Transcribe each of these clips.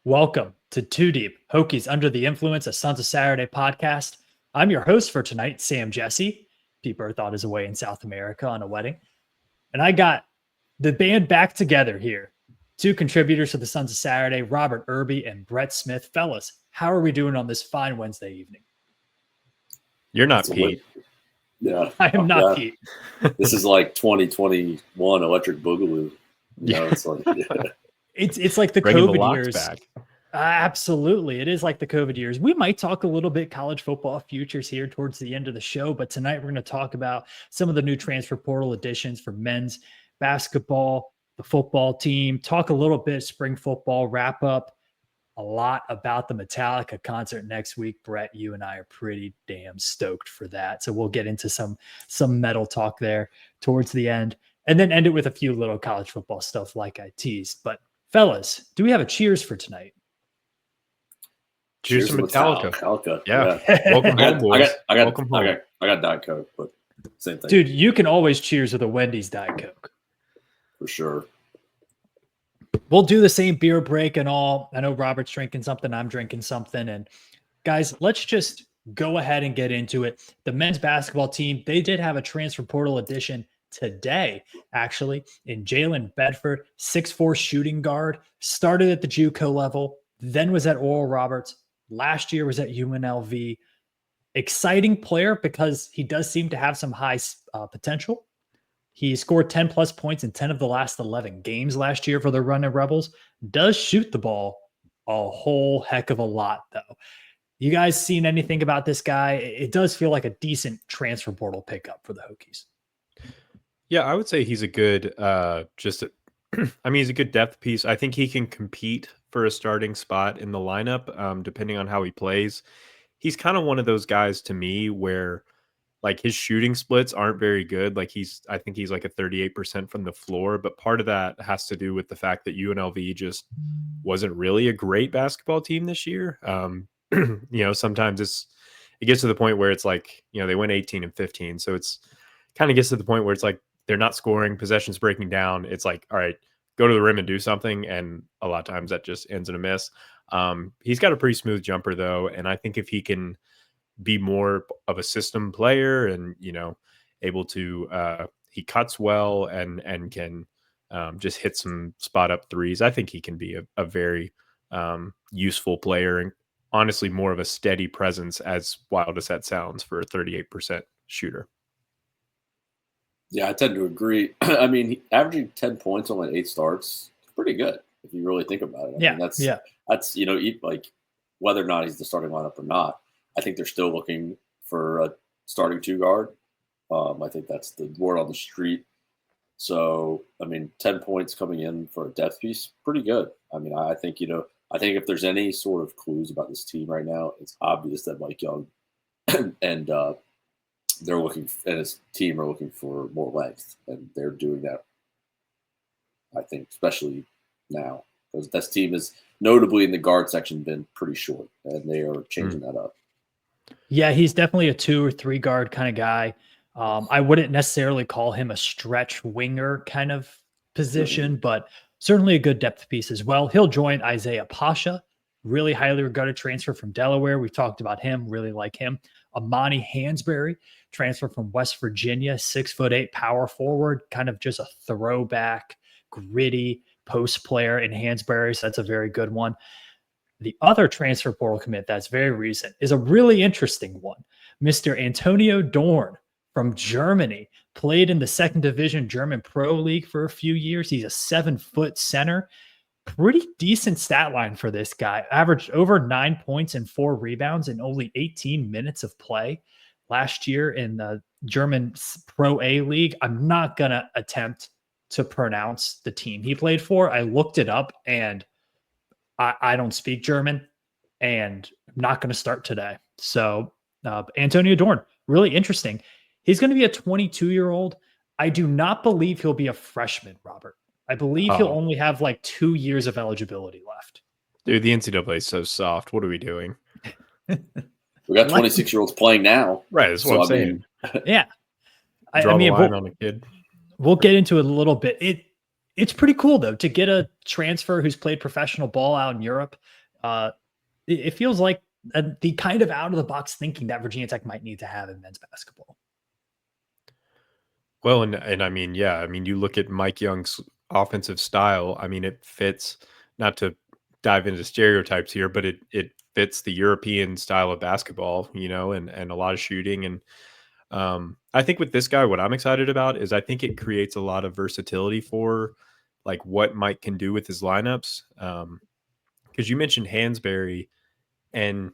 Welcome to Two Deep, Hokies Under the Influence, a Sons of Saturday podcast. I'm your host for tonight, Sam Jesse. Pete Berthoud is away in South America on a wedding. And I got the band back together here. Two contributors to the Sons of Saturday, Robert Irby and Brett Smith. Fellas, how are we doing on this fine Wednesday evening? You're not Pete. Yeah. I am not Pete. This is like 2021 Electric Boogaloo. It's like It's like the Bringing COVID the years. back. Absolutely. It is like the COVID years. We might talk a little bit college football futures here towards the end of the show, but tonight we're going to talk about some of the new transfer portal additions for men's basketball, the football team, talk a little bit spring football, wrap up a lot about the Metallica concert next week. Brett, you and I are pretty damn stoked for that. So we'll get into some metal talk there towards the end, and then end it with a few little college football stuff like I teased. But fellas, do we have a cheers for tonight? Cheers to Metallica. Yeah. Welcome home, boys. I got Diet Coke, but same thing. Dude, you can always cheers with a Wendy's Diet Coke. For sure. We'll do the same beer break and all. I know Robert's drinking something. I'm drinking something. And guys, let's just go ahead and get into it. The men's basketball team, they did have a transfer portal addition today, actually, in Jalen Bedford, 6'4" shooting guard, started at the JUCO level, then was at Oral Roberts. Last year was at UNLV. Exciting player because he does seem to have some high potential. He scored 10 plus points in 10 of the last 11 games last year for the Running Rebels. Does shoot the ball a whole heck of a lot, though. You guys seen anything about this guy? It does feel like a decent transfer portal pickup for the Hokies. Yeah, I would say he's a good, he's a good depth piece. I think he can compete for a starting spot in the lineup, depending on how he plays. He's kind of one of those guys to me where like his shooting splits aren't very good. I think he's like a 38% from the floor, but part of that has to do with the fact that UNLV just wasn't really a great basketball team this year. Sometimes it gets to the point where it's like, they went 18 and 15. So it's kind of gets to the point where it's like, they're not scoring, possessions breaking down. It's like, all right, go to the rim and do something. And a lot of times that just ends in a miss. He's got a pretty smooth jumper though. And I think if he can be more of a system player and, able to, he cuts well and can just hit some spot up threes. I think he can be a very useful player and honestly more of a steady presence, as wild as that sounds, for a 38% shooter. Yeah, I tend to agree. I mean, averaging 10 points on like 8 starts, pretty good if you really think about it. I mean, that's like whether or not he's the starting lineup or not. I think they're still looking for a starting 2 guard. I think that's the word on the street. So, I mean, 10 points coming in for a depth piece, pretty good. I mean, I think if there's any sort of clues about this team right now, it's obvious that Mike Young and they're looking, and his team are looking for more length, and they're doing that. I think, especially now, because this team is notably in the guard section been pretty short, and they are changing that up. Yeah, he's definitely a 2 or 3 guard kind of guy. I wouldn't necessarily call him a stretch winger kind of position, but certainly a good depth piece as well. He'll join Isaiah Pasha, really highly regarded transfer from Delaware. We've talked about him, really like him. Amani Hansberry, transfer from West Virginia, 6'8" power forward, kind of just a throwback, gritty post player in Hansberry. So that's a very good one. The other transfer portal commit that's very recent is a really interesting one. Mr. Antonio Dorn from Germany, played in the 2nd Division German Pro League for a few years. He's a 7-foot center. Pretty decent stat line for this guy. Averaged over 9 points and 4 rebounds in only 18 minutes of play last year in the German Pro A League. I'm not going to attempt to pronounce the team he played for. I looked it up, and I don't speak German, and I'm not going to start today. So Antonio Dorn, really interesting. He's going to be a 22-year-old. I do not believe he'll be a freshman, Robert. I believe he'll only have like 2 years of eligibility left. Dude, the NCAA is so soft. What are we doing? We got 26-year-olds playing now. Right, that's what I'm saying. Yeah. Draw the line on a kid. We'll get into it a little bit. It's pretty cool though to get a transfer who's played professional ball out in Europe. It feels like the kind of out of the box thinking that Virginia Tech might need to have in men's basketball. Well, and I mean, yeah, I mean, you look at Mike Young's offensive style. I mean, it fits. Not to dive into stereotypes here, but it fits the European style of basketball, and a lot of shooting. And I think with this guy, what I'm excited about is I think it creates a lot of versatility for like what Mike can do with his lineups. Because you mentioned Hansberry, and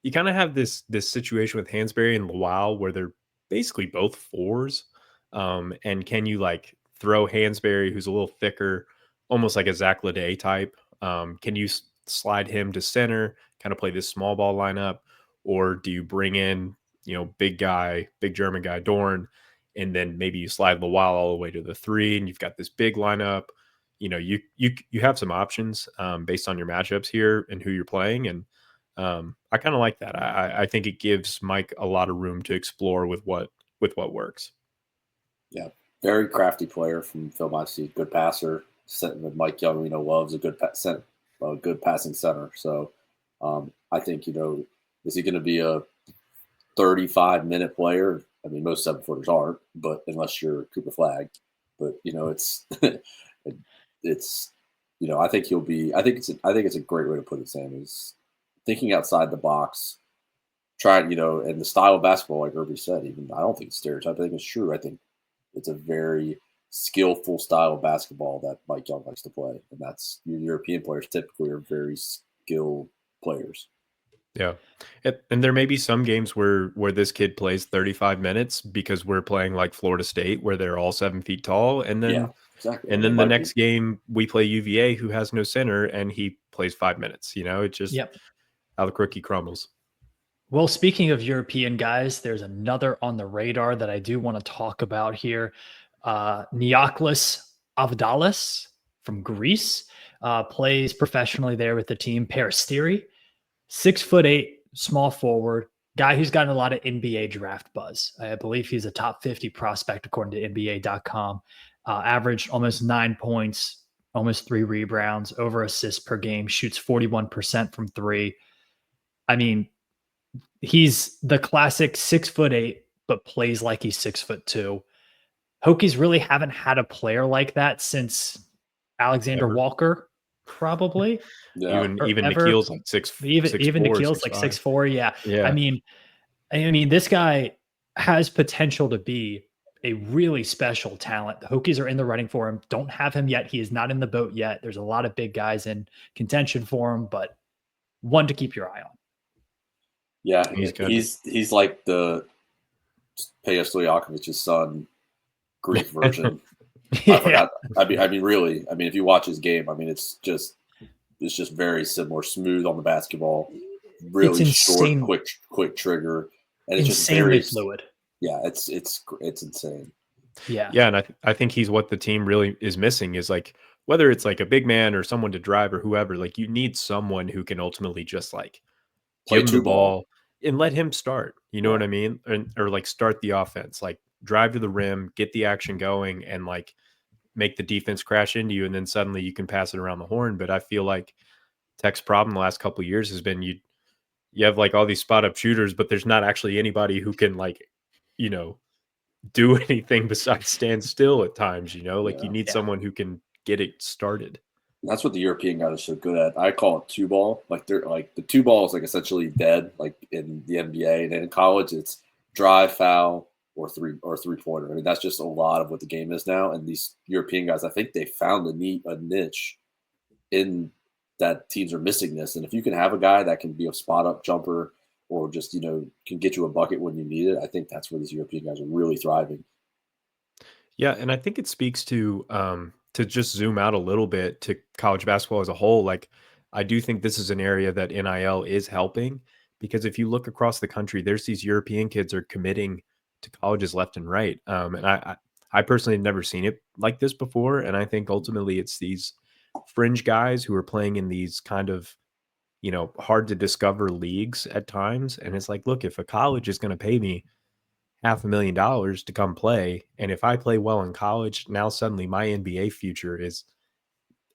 you kind of have this situation with Hansberry and Lowell where they're basically both fours. And can you like throw Hansberry, who's a little thicker, almost like a Zach Lede type? Can you slide him to center, kind of play this small ball lineup, or do you bring in big German guy Dorn, and then maybe you slide Lowell all the way to the 3, and you've got this big lineup. You have some options based on your matchups here and who you're playing, and I kind of like that. I think it gives Mike a lot of room to explore with what works. Yeah, very crafty player from Phil Meinstein, good passer. Sitting with Mike Young, loves a good good passing center. So I think is he going to be a 35-minute player? I mean, most 7-footers aren't, but unless you're Cooper Flag, but it's it's I think he'll be. I think it's a great way to put it, Sam. Is thinking outside the box, trying and the style of basketball, like Irby said. Even I don't think it's stereotype. I think it's true. I think it's a very skillful style of basketball that Mike Young likes to play, and that's your European players typically are very skilled players. Yeah, and there may be some games where this kid plays 35 minutes because we're playing like Florida State, where they're all 7 feet tall, and then exactly. And then the next game we play UVA, who has no center, and he plays 5 minutes. It's just how the cookie crumbles. Well, speaking of European guys, there's another on the radar that I do want to talk about here. Niaklis Avdalis from Greece plays professionally there with the team. Peristeri, 6'8", small forward, guy who's gotten a lot of NBA draft buzz. I believe he's a top 50 prospect according to NBA.com. Averaged almost 9 points, almost 3 rebounds, over assists per game, shoots 41% from 3. I mean, he's the classic 6'8", but plays like he's 6'2". Hokies really haven't had a player like that since Alexander Walker, probably. Yeah. Even Nikhil's like 6'4", even Nikhil's like 6'4". Yeah. I mean, this guy has potential to be a really special talent. The Hokies are in the running for him. Don't have him yet. He is not in the boat yet. There's a lot of big guys in contention for him, but one to keep your eye on. Yeah, he's like the Peja Stojakovic's son, Greek version. I forgot. I mean, really. I mean, if you watch his game, I mean, it's just very similar, smooth on the basketball, really short, quick trigger, and it's just very fluid. Yeah, it's insane. Yeah, and I think he's what the team really is missing is like whether it's like a big man or someone to drive or whoever. Like you need someone who can ultimately just like play give him the ball and let him start. You know what I mean? Or like start the offense, like drive to the rim, get the action going, and like make the defense crash into you, and then suddenly you can pass it around the horn. But I feel like Tech's problem the last couple of years has been you have like all these spot up shooters, but there's not actually anybody who can like, do anything besides stand still at times, like you need someone who can get it started. That's what the European guys are so good at. I call it 2-ball. Like they're like the 2-ball is like essentially dead, like in the NBA, and then in college it's drive, foul, or three-pointer. I mean, that's just a lot of what the game is now. And these European guys, I think they found a niche in that teams are missing this. And if you can have a guy that can be a spot-up jumper or just, can get you a bucket when you need it, I think that's where these European guys are really thriving. Yeah, and I think it speaks to just zoom out a little bit to college basketball as a whole. Like, I do think this is an area that NIL is helping because if you look across the country, there's these European kids are committing to colleges left and right. And I personally have never seen it like this before. And I think ultimately it's these fringe guys who are playing in these kind of, hard to discover leagues at times. And it's like, look, if a college is going to pay me $500,000 to come play, and if I play well in college, now suddenly my NBA future is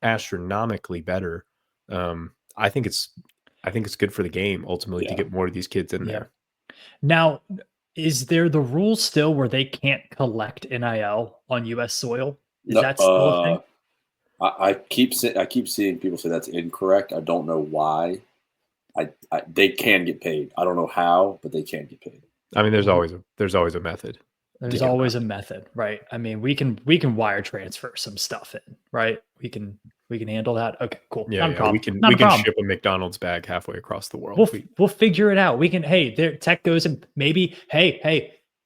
astronomically better. I think it's good for the game ultimately to get more of these kids in there. Now, is there the rule still where they can't collect NIL on U.S. soil? Is that still a thing? I keep seeing people say that's incorrect. I don't know why. They can get paid. I don't know how, but they can get paid. I mean, there's always a method. There's always a method, right? I mean, we can wire transfer some stuff in, right? We can handle that. Okay, cool. Yeah, we can ship a McDonald's bag halfway across the world. We'll figure it out. We can. Hey, there Tech goes and maybe.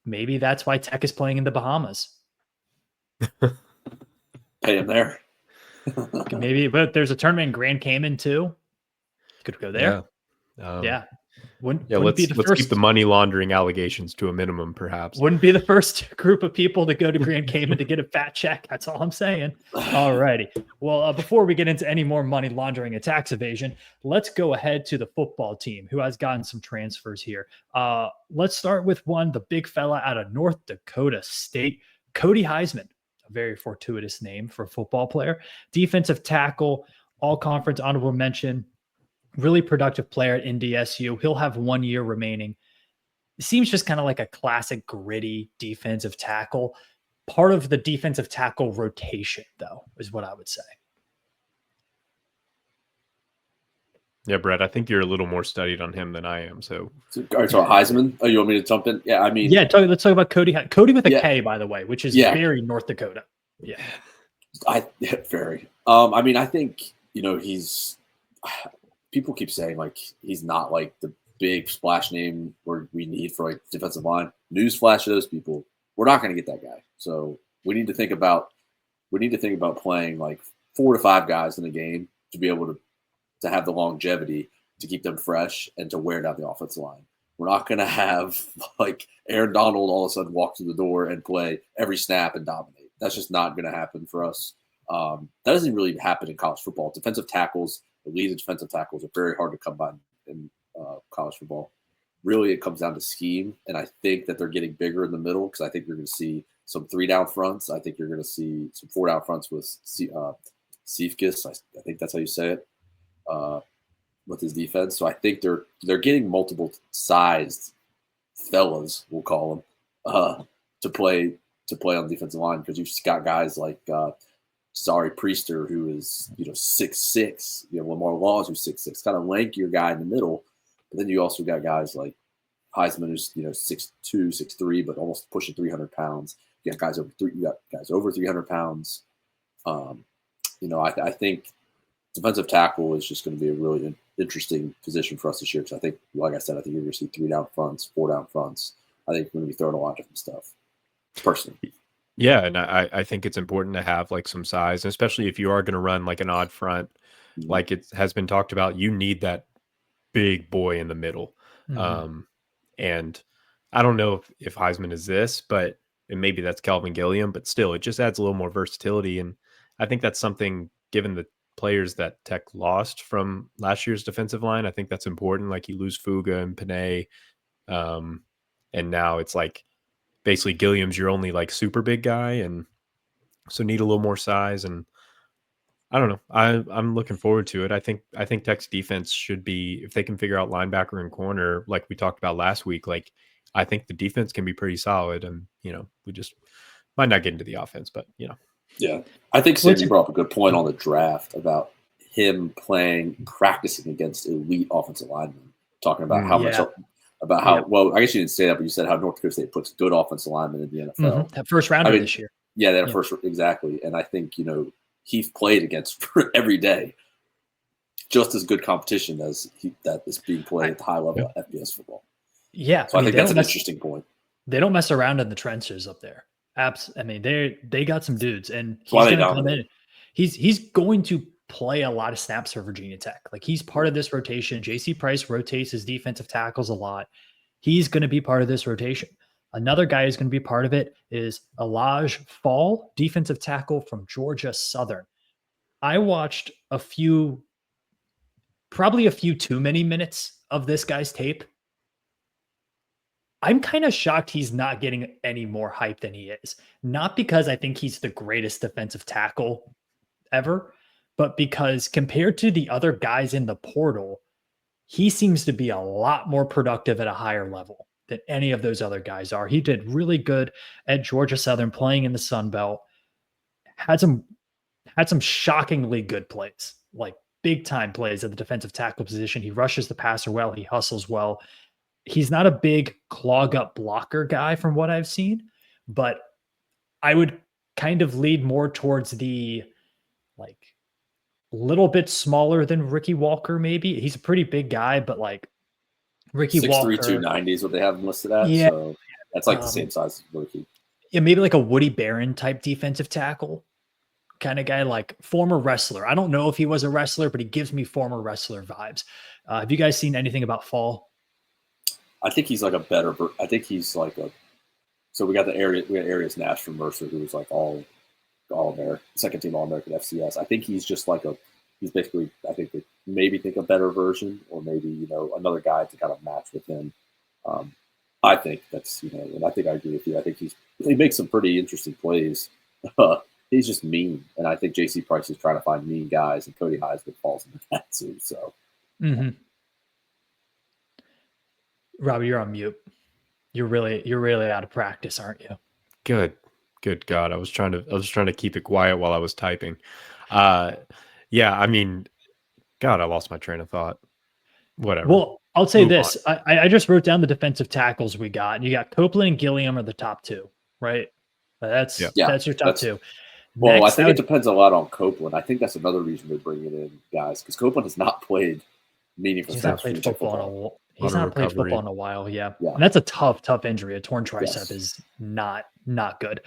Maybe that's why Tech is playing in the Bahamas. Pay him there. Maybe, but there's a tournament in Grand Cayman too. Could go there. Yeah. Let's keep the money laundering allegations to a minimum, perhaps. Wouldn't be the first group of people to go to Grand Cayman to get a fat check. That's all I'm saying. All righty. Well, before we get into any more money laundering and tax evasion, let's go ahead to the football team who has gotten some transfers here. Let's start with the big fella out of North Dakota State, Cody Heisman, a very fortuitous name for a football player. Defensive tackle, all conference honorable mention. Really productive player at NDSU. He'll have 1 year remaining. It seems just kind of like a classic gritty defensive tackle. Part of the defensive tackle rotation, though, is what I would say. Yeah, Brett, I think you're a little more studied on him than I am. So Heisman? Oh, you want me to jump in? Yeah, I mean, let's talk about Cody. Cody with a K, by the way, which is very North Dakota. Yeah, very. I mean, I think he's. People keep saying like he's not like the big splash name where we need for like defensive line. Newsflash to those people, we're not going to get that guy. So we need to think about playing like 4 to 5 guys in a game to be able to have the longevity to keep them fresh and to wear down the offensive line. We're not going to have like Aaron Donald all of a sudden walk through the door and play every snap and dominate. That's just not going to happen for us. That doesn't really happen in college football. Defensive tackles, elite defensive tackles are very hard to come by in college football. Really, it comes down to scheme, and I think that they're getting bigger in the middle because I think you're going to see some 3-down fronts. I think you're going to see some 4-down fronts with Cephkis. I think that's how you say it with his defense. So I think they're getting multiple sized fellas, we'll call them, to play on the defensive line because you've got guys like Sorry Priester, who is 6'6", Lamar Laws, who's 6'6", kind of lankier guy in the middle. But then you also got guys like Heisman, who's 6'2", 6'3", but almost pushing 300 pounds. You got guys over 300 pounds. I think defensive tackle is just going to be a really interesting position for us this year because I think, like I said, I think you're going to see 3-down fronts, 4-down fronts. I think we're going to be throwing a lot of different stuff, personally. Yeah, and I think it's important to have like some size, especially if you are going to run like an odd front, like it has been talked about. You need that big boy in the middle. And I don't know if Heisman is this, but and maybe that's Calvin Gilliam, but still, it just adds a little more versatility. And I think that's something, given the players that Tech lost from last year's defensive line, I think that's important. Like you lose Fuga and Panay, and now it's like, basically Gilliam's your only like super big guy, and so need a little more size. And I don't know. I'm looking forward to it. I think Tech's defense should be, if they can figure out linebacker and corner, like we talked about last week, like I think the defense can be pretty solid. And we just might not get into the offense, but Yeah. I think Sandy brought up a good point on the draft about him practicing against elite offensive linemen, talking about how much well, I guess you didn't say that, but you said how North Dakota State puts good offensive linemen in the NFL. That first rounder this year. Yeah, that first, exactly. And I think, he's played against every day just as good competition as that is being played at the high level of FBS football. Yeah. So I think that's an interesting point. They don't mess around in the trenches up there. They got some dudes, and he's going to come in. He's going to play a lot of snaps for Virginia Tech. Like he's part of this rotation. JC Price rotates his defensive tackles a lot. He's going to be part of this rotation. Another guy who's going to be part of it is Elijah Fall, defensive tackle from Georgia Southern. I watched probably a few too many minutes of this guy's tape. I'm kind of shocked he's not getting any more hype than he is. Not because I think he's the greatest defensive tackle ever, but because compared to the other guys in the portal, he seems to be a lot more productive at a higher level than any of those other guys are. He did really good at Georgia Southern playing in the Sun Belt. Had some shockingly good plays, like big time plays at the defensive tackle position. He rushes the passer well, he hustles well. He's not a big clog up blocker guy from what I've seen, but I would kind of lead more towards the like little bit smaller than Ricky Walker, maybe. He's a pretty big guy, but like Ricky 6'3", Walker. 290 is what they have him listed at. Yeah. So that's like the same size as Ricky. Yeah, maybe like a Woody Barron type defensive tackle kind of guy, like former wrestler. I don't know if he was a wrestler, but he gives me former wrestler vibes. Have you guys seen anything about Fall? I think he's like a better. I think he's like a. So we got Arias Nash from Mercer, who was like all American, second team All American FCS. I think he's just like he's basically, I think they maybe think a better version, or maybe another guy to kind of match with him. I think that's and I think I agree with you. I think he makes some pretty interesting plays. He's just mean, and I think J.C. Price is trying to find mean guys, and Cody Heisman falls into that too. So, Robbie, you're on mute. You're really out of practice, aren't you? Good God, I was trying to keep it quiet while I was typing. Yeah, I mean, God, I lost my train of thought. Whatever. Well, I'll say this: I just wrote down the defensive tackles we got, and you got Copeland and Gilliam are the top two, right? That's your top two. Well, next, I think it depends a lot on Copeland. I think that's another reason they're bringing in guys, because Copeland has not played meaningful snaps. He's not played football in a while. Yeah. And that's a tough injury. A torn tricep is not good.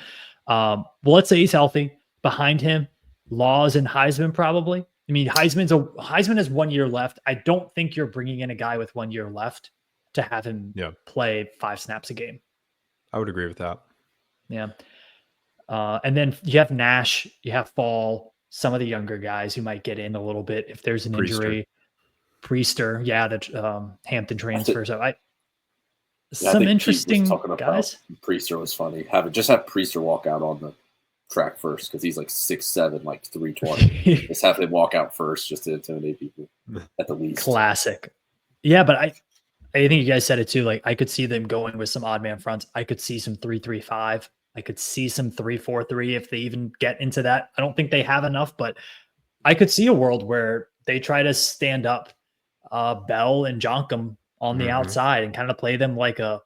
Well, let's say he's healthy. Behind him, Laws and Heisman probably. I mean, Heisman has 1 year left. I don't think you're bringing in a guy with 1 year left to have him play 5 snaps a game. I would agree with that. Yeah. And then you have Nash, you have Fall, some of the younger guys who might get in a little bit if there's an injury. Priester, the Hampton transfer. So some interesting guys. Priester was funny. Have Priester walk out on the track first, because he's like 6'7", like 320. Just have him walk out first just to intimidate people at the least. Classic. Yeah, but I think you guys said it too. Like, I could see them going with some odd man fronts. I could see some 3-3-5. I could see some 3-4-3 if they even get into that. I don't think they have enough, but I could see a world where they try to stand up Bell and Jonkum on the outside and kind of play them like a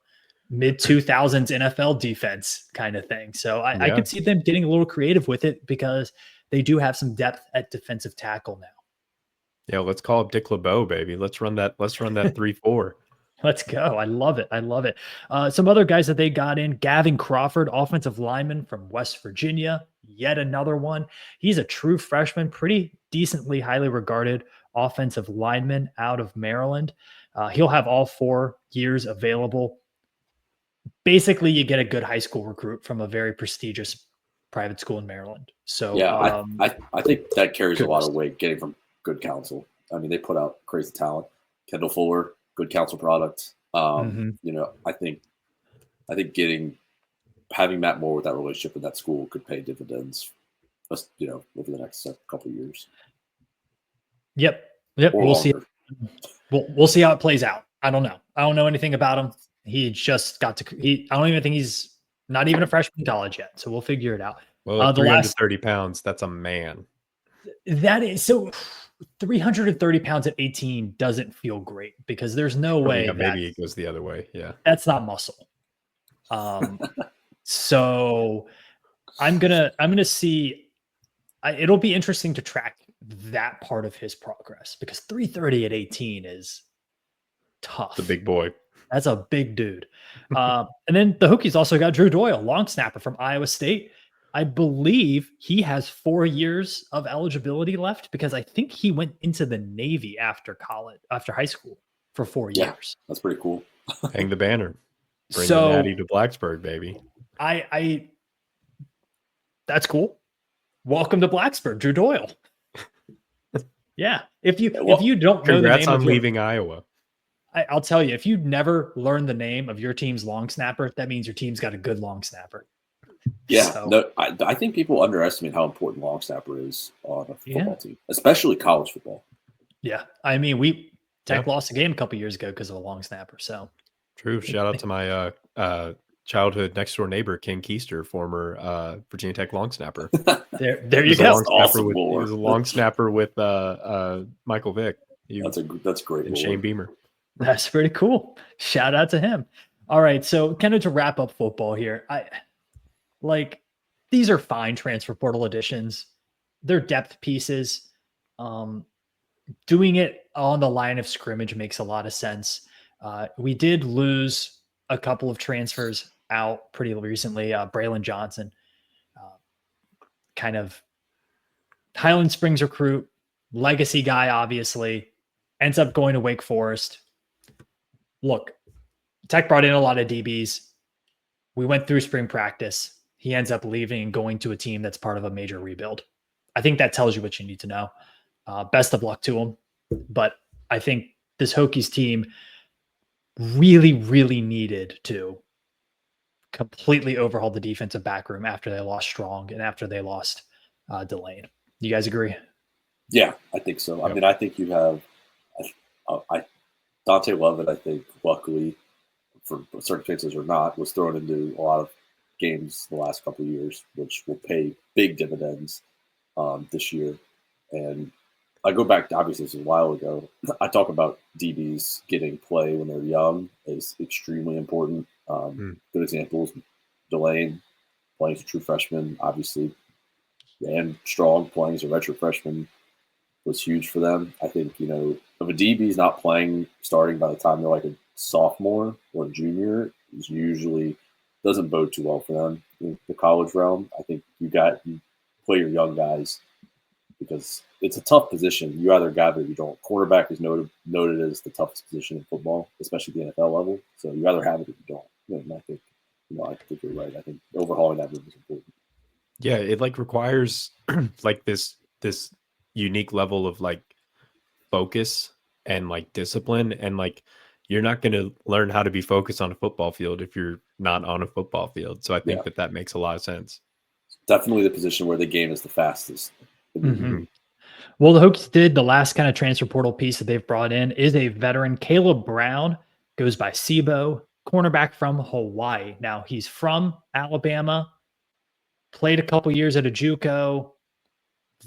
mid-2000s NFL defense kind of thing. So I could see them getting a little creative with it, because they do have some depth at defensive tackle now. Yeah, let's call up Dick LeBeau, baby. Let's run that 3-4. Let's go. I love it. Some other guys that they got in: Gavin Crawford, offensive lineman from West Virginia, yet another one. He's a true freshman, pretty decently highly regarded offensive lineman out of Maryland. He'll have all 4 years available. Basically, you get a good high school recruit from a very prestigious private school in Maryland. So yeah, I think that carries a lot of weight, getting from good counsel. I mean, they put out crazy talent. Kendall Fuller, good counsel product. I think having Matt Moore with that relationship with that school could pay dividends, over the next couple of years. Yep. We'll see. We'll see how it plays out. I don't know. I don't know anything about him. He just got to. I don't even think he's not even a freshman in college yet. So we'll figure it out. Well, 330 pounds. That's a man. That is so. 330 pounds at 18 doesn't feel great, because there's no way. Yeah, maybe it goes the other way. Yeah, that's not muscle. So I'm gonna see. It'll be interesting to track that part of his progress, because 330 at 18 is tough. The big boy. That's a big dude. And then the Hokies also got Drew Doyle, long snapper from Iowa State. I believe he has 4 years of eligibility left, because I think he went into the Navy after high school for 4 years. That's pretty cool. Hang the banner. Bring the natty to Blacksburg, baby. That's cool. Welcome to Blacksburg, Drew Doyle. Yeah. If you don't know the name, congrats on leaving Iowa. I'll tell you, if you never learn the name of your team's long snapper, that means your team's got a good long snapper. Yeah, So, no, I think people underestimate how important long snapper is on a football team, especially college football. Yeah, I mean, Tech lost a game a couple years ago because of a long snapper. So true. Shout out to my childhood next door neighbor, King Keister, former Virginia Tech long snapper. There you go. Awesome. He was a long snapper with Michael Vick. That's great. And Shane Beamer. That's pretty cool. Shout out to him. All right, so kind of to wrap up football here, these are fine transfer portal additions. They're depth pieces. Doing it on the line of scrimmage makes a lot of sense. We did lose a couple of transfers out pretty recently. Braylon Johnson, kind of Highland Springs recruit, legacy guy, obviously, ends up going to Wake Forest. Look, Tech brought in a lot of DBs. We went through spring practice. He ends up leaving and going to a team that's part of a major rebuild. I think that tells you what you need to know. Best of luck to him. But I think this Hokies team really, really needed to completely overhaul the defensive back room after they lost Strong and after they lost Delane. You guys agree? Yeah, I think so. Yep. I mean, I think you have Dante Lovett, I think, luckily, for circumstances or not, was thrown into a lot of games the last couple of years, which will pay big dividends this year. And I go back to, obviously, this was a while ago. I talk about DBs getting play when they're young is extremely important. Good examples, Delane playing as a true freshman, obviously, and Strong playing as a redshirt freshman was huge for them. I think, if a DB is not playing starting by the time they're like a sophomore or a junior, is usually doesn't bode too well for them in the college realm. I think you play your young guys because it's a tough position. You either got it or you don't. Quarterback is noted as the toughest position in football, especially the NFL level. So you either have it or you don't. And I think, I think you're right. I think overhauling that move is important. Yeah, it requires this unique level of focus and discipline, and you're not going to learn how to be focused on a football field if you're not on a football field. So I think that makes a lot of sense. Definitely the position where the game is the fastest. Mm-hmm. Well, the Hokies did the last kind of transfer portal piece that they've brought in is a veteran. Caleb Brown goes by Sibo, cornerback from Hawaii. Now he's from Alabama, played a couple years at a JUCO,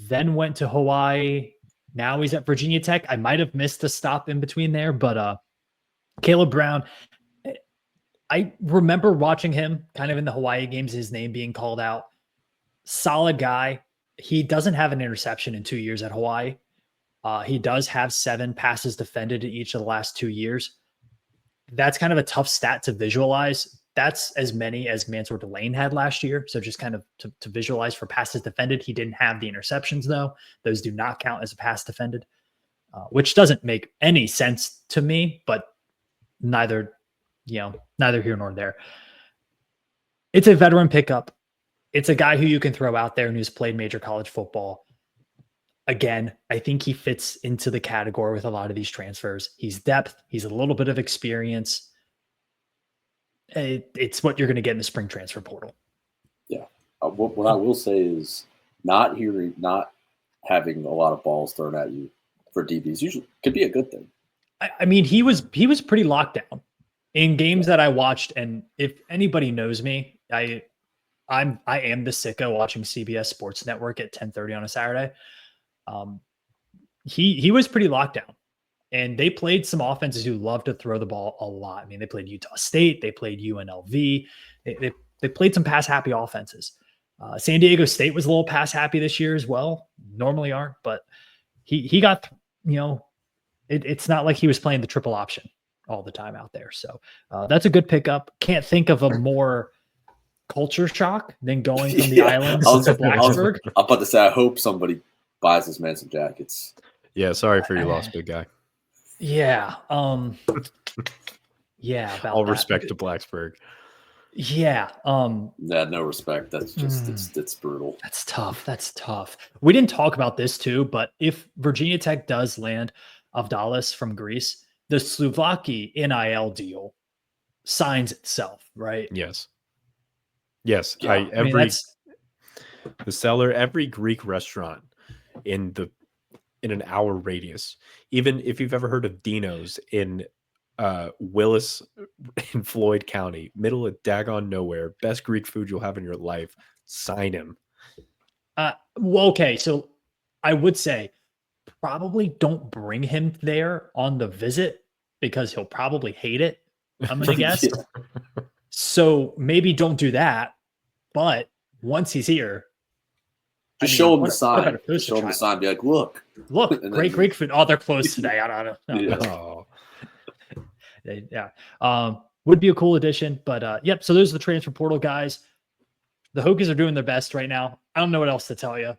then went to Hawaii. Now he's at Virginia Tech. I might have missed a stop in between there, but Caleb Brown, I remember watching him kind of in the Hawaii games, his name being called out. Solid guy. He doesn't have an interception in 2 years at Hawaii. He does have 7 passes defended in each of the last 2 years. That's kind of a tough stat to visualize. That's as many as Mansour Delane had last year. So just kind of to visualize for passes defended. He didn't have the interceptions, though. Those do not count as a pass defended, which doesn't make any sense to me, but neither here nor there. It's a veteran pickup. It's a guy who you can throw out there and who's played major college football. Again, I think he fits into the category with a lot of these transfers. He's depth. He's a little bit of experience. It's what you're going to get in the spring transfer portal. Yeah. What I will say is not having a lot of balls thrown at you for DBs usually could be a good thing. I mean, he was pretty locked down in games that I watched. And if anybody knows me, I am the sicko watching CBS Sports Network at 10:30 on a Saturday. He was pretty locked down, and they played some offenses who love to throw the ball a lot. I mean, they played Utah State, they played UNLV, they played some pass happy offenses. San Diego State was a little pass happy this year as well. Normally aren't, but he got, it's not like he was playing the triple option all the time out there. So that's a good pickup. Can't think of a more culture shock than going from the islands to Blacksburg. I'm about to say, I hope somebody buys this man some jackets. Yeah, sorry for your loss, big guy. Yeah. Yeah. About all respect to Blacksburg. Yeah. No respect. That's just it's brutal. That's tough. We didn't talk about this too, but if Virginia Tech does land Avdalis from Greece, the Slovakia NIL deal signs itself, right? Yes. Yes, Yeah. the Cellar, every Greek restaurant in an hour radius. Even if you've ever heard of Dino's in Willis in Floyd County, middle of daggone nowhere, best Greek food you'll have in your life. Sign him. Well, okay, so I would say probably don't bring him there on the visit because he'll probably hate it. I'm gonna guess. Yeah. So maybe don't do that. But once he's here, just show him the sign. Just show him the sign. Be like, look, great Greek food. Oh, they're closed today. I don't know. Yeah. Oh. Yeah. Would be a cool addition. But yep. So those are the transfer portal guys. The Hokies are doing their best right now. I don't know what else to tell you.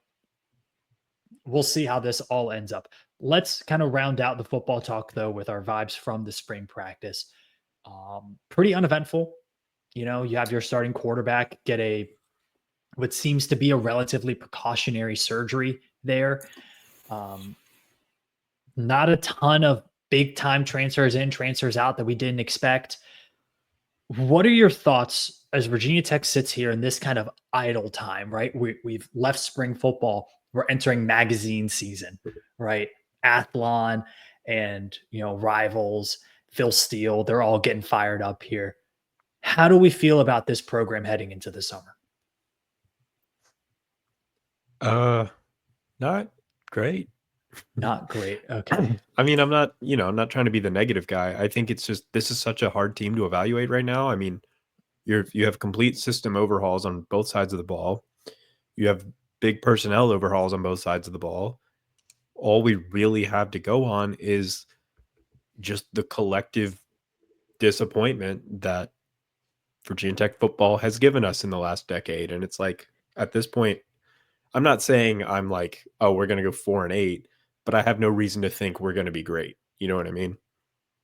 We'll see how this all ends up. Let's kind of round out the football talk, though, with our vibes from the spring practice. Pretty uneventful. You know, you have your starting quarterback get what seems to be a relatively precautionary surgery there. Not a ton of big time transfers in, transfers out that we didn't expect. What are your thoughts as Virginia Tech sits here in this kind of idle time, right? We've left spring football. We're entering magazine season, right? Athlon and, Rivals, Phil Steele, they're all getting fired up here. How do we feel about this program heading into the summer? Not great. Not great. Okay. I mean, I'm not trying to be the negative guy. I think it's just, this is such a hard team to evaluate right now. I mean, you have complete system overhauls on both sides of the ball. You have big personnel overhauls on both sides of the ball. All we really have to go on is just the collective disappointment that Virginia Tech football has given us in the last decade. And it's like, at this point, I'm not saying I'm like, oh, we're going to go 4-8, but I have no reason to think we're going to be great. You know what I mean?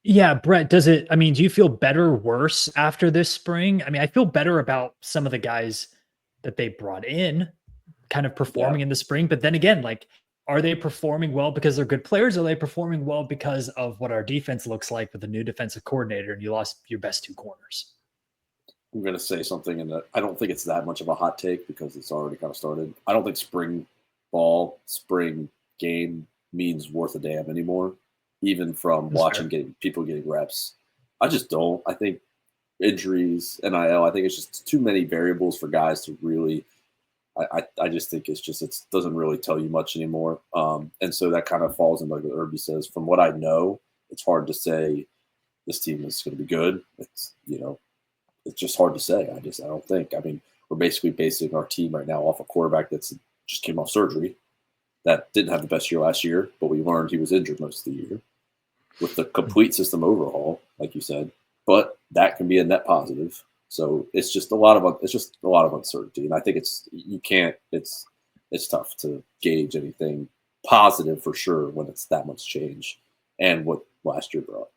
Yeah, Brett, do you feel better or worse after this spring? I mean, I feel better about some of the guys that they brought in kind of performing in the spring, but then again, like, are they performing well because they're good players? Or are they performing well because of what our defense looks like with the new defensive coordinator and you lost your best two corners? I'm going to say something, and I don't think it's that much of a hot take because it's already kind of started. I don't think spring game means worth a damn anymore, even from people getting reps. I just don't. I think injuries, NIL, I think it's just too many variables for guys to really I just think it doesn't really tell you much anymore. And so that kind of falls into like what Irby says. From what I know, it's hard to say this team is going to be good. It's just hard to say. I don't think. I mean, we're basically basing our team right now off a quarterback that's just came off surgery, that didn't have the best year last year, but we learned he was injured most of the year, with the complete system overhaul, like you said. But that can be a net positive. So it's just a lot of uncertainty, and I think it's tough to gauge anything positive for sure when it's that much change and what last year brought.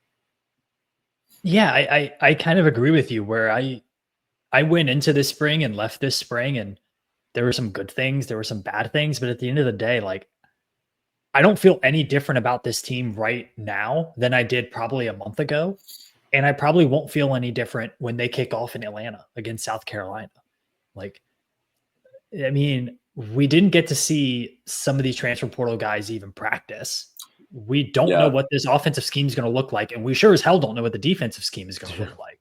Yeah, I kind of agree with you where I went into this spring and left this spring, and there were some good things, there were some bad things, but at the end of the day, like, I don't feel any different about this team right now than I did probably a month ago. And I probably won't feel any different when they kick off in Atlanta against South Carolina. Like, I mean, we didn't get to see some of these transfer portal guys even practice. We don't know what this offensive scheme is going to look like. And we sure as hell don't know what the defensive scheme is going to look like.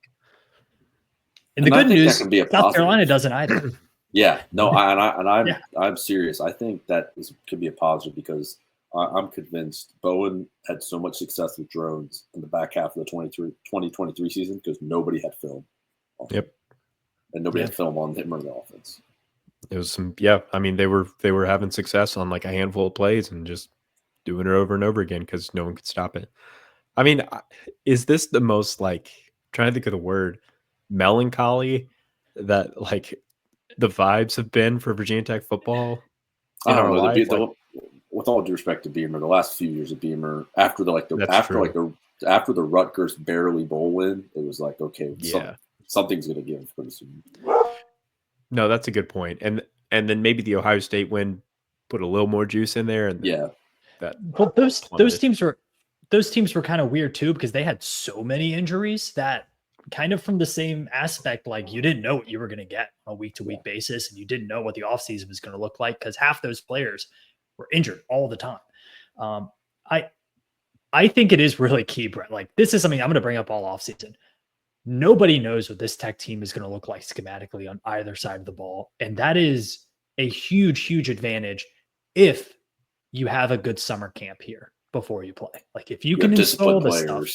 And the good news, South Carolina doesn't either. Yeah, no, I'm serious. I think that could be a positive because I'm convinced Bowen had so much success with drones in the back half of the 2023 season because nobody had film. Yep. And nobody had film on him or the offense. It was I mean, they were having success on like a handful of plays and just doing it over and over again because no one could stop it. I mean, is this the most, like, trying to think of the word, melancholy that like the vibes have been for Virginia Tech football in our life? With all due respect to Beamer, the last few years of Beamer, after the Rutgers barely bowl win, it was like, okay, something's going to give pretty soon. No, that's a good point. And then maybe the Ohio State win put a little more juice in there. And those teams were kind of weird too because they had so many injuries that kind of from the same aspect. Like, you didn't know what you were going to get on a week-to-week basis, and you didn't know what the offseason was going to look like because half those players were injured all the time. I think it is really key, Brett. Like, this is something I'm going to bring up all offseason. Nobody knows what this Tech team is going to look like schematically on either side of the ball. And that is a huge, huge advantage if you have a good summer camp here before you play. Like, if you can install the stuff,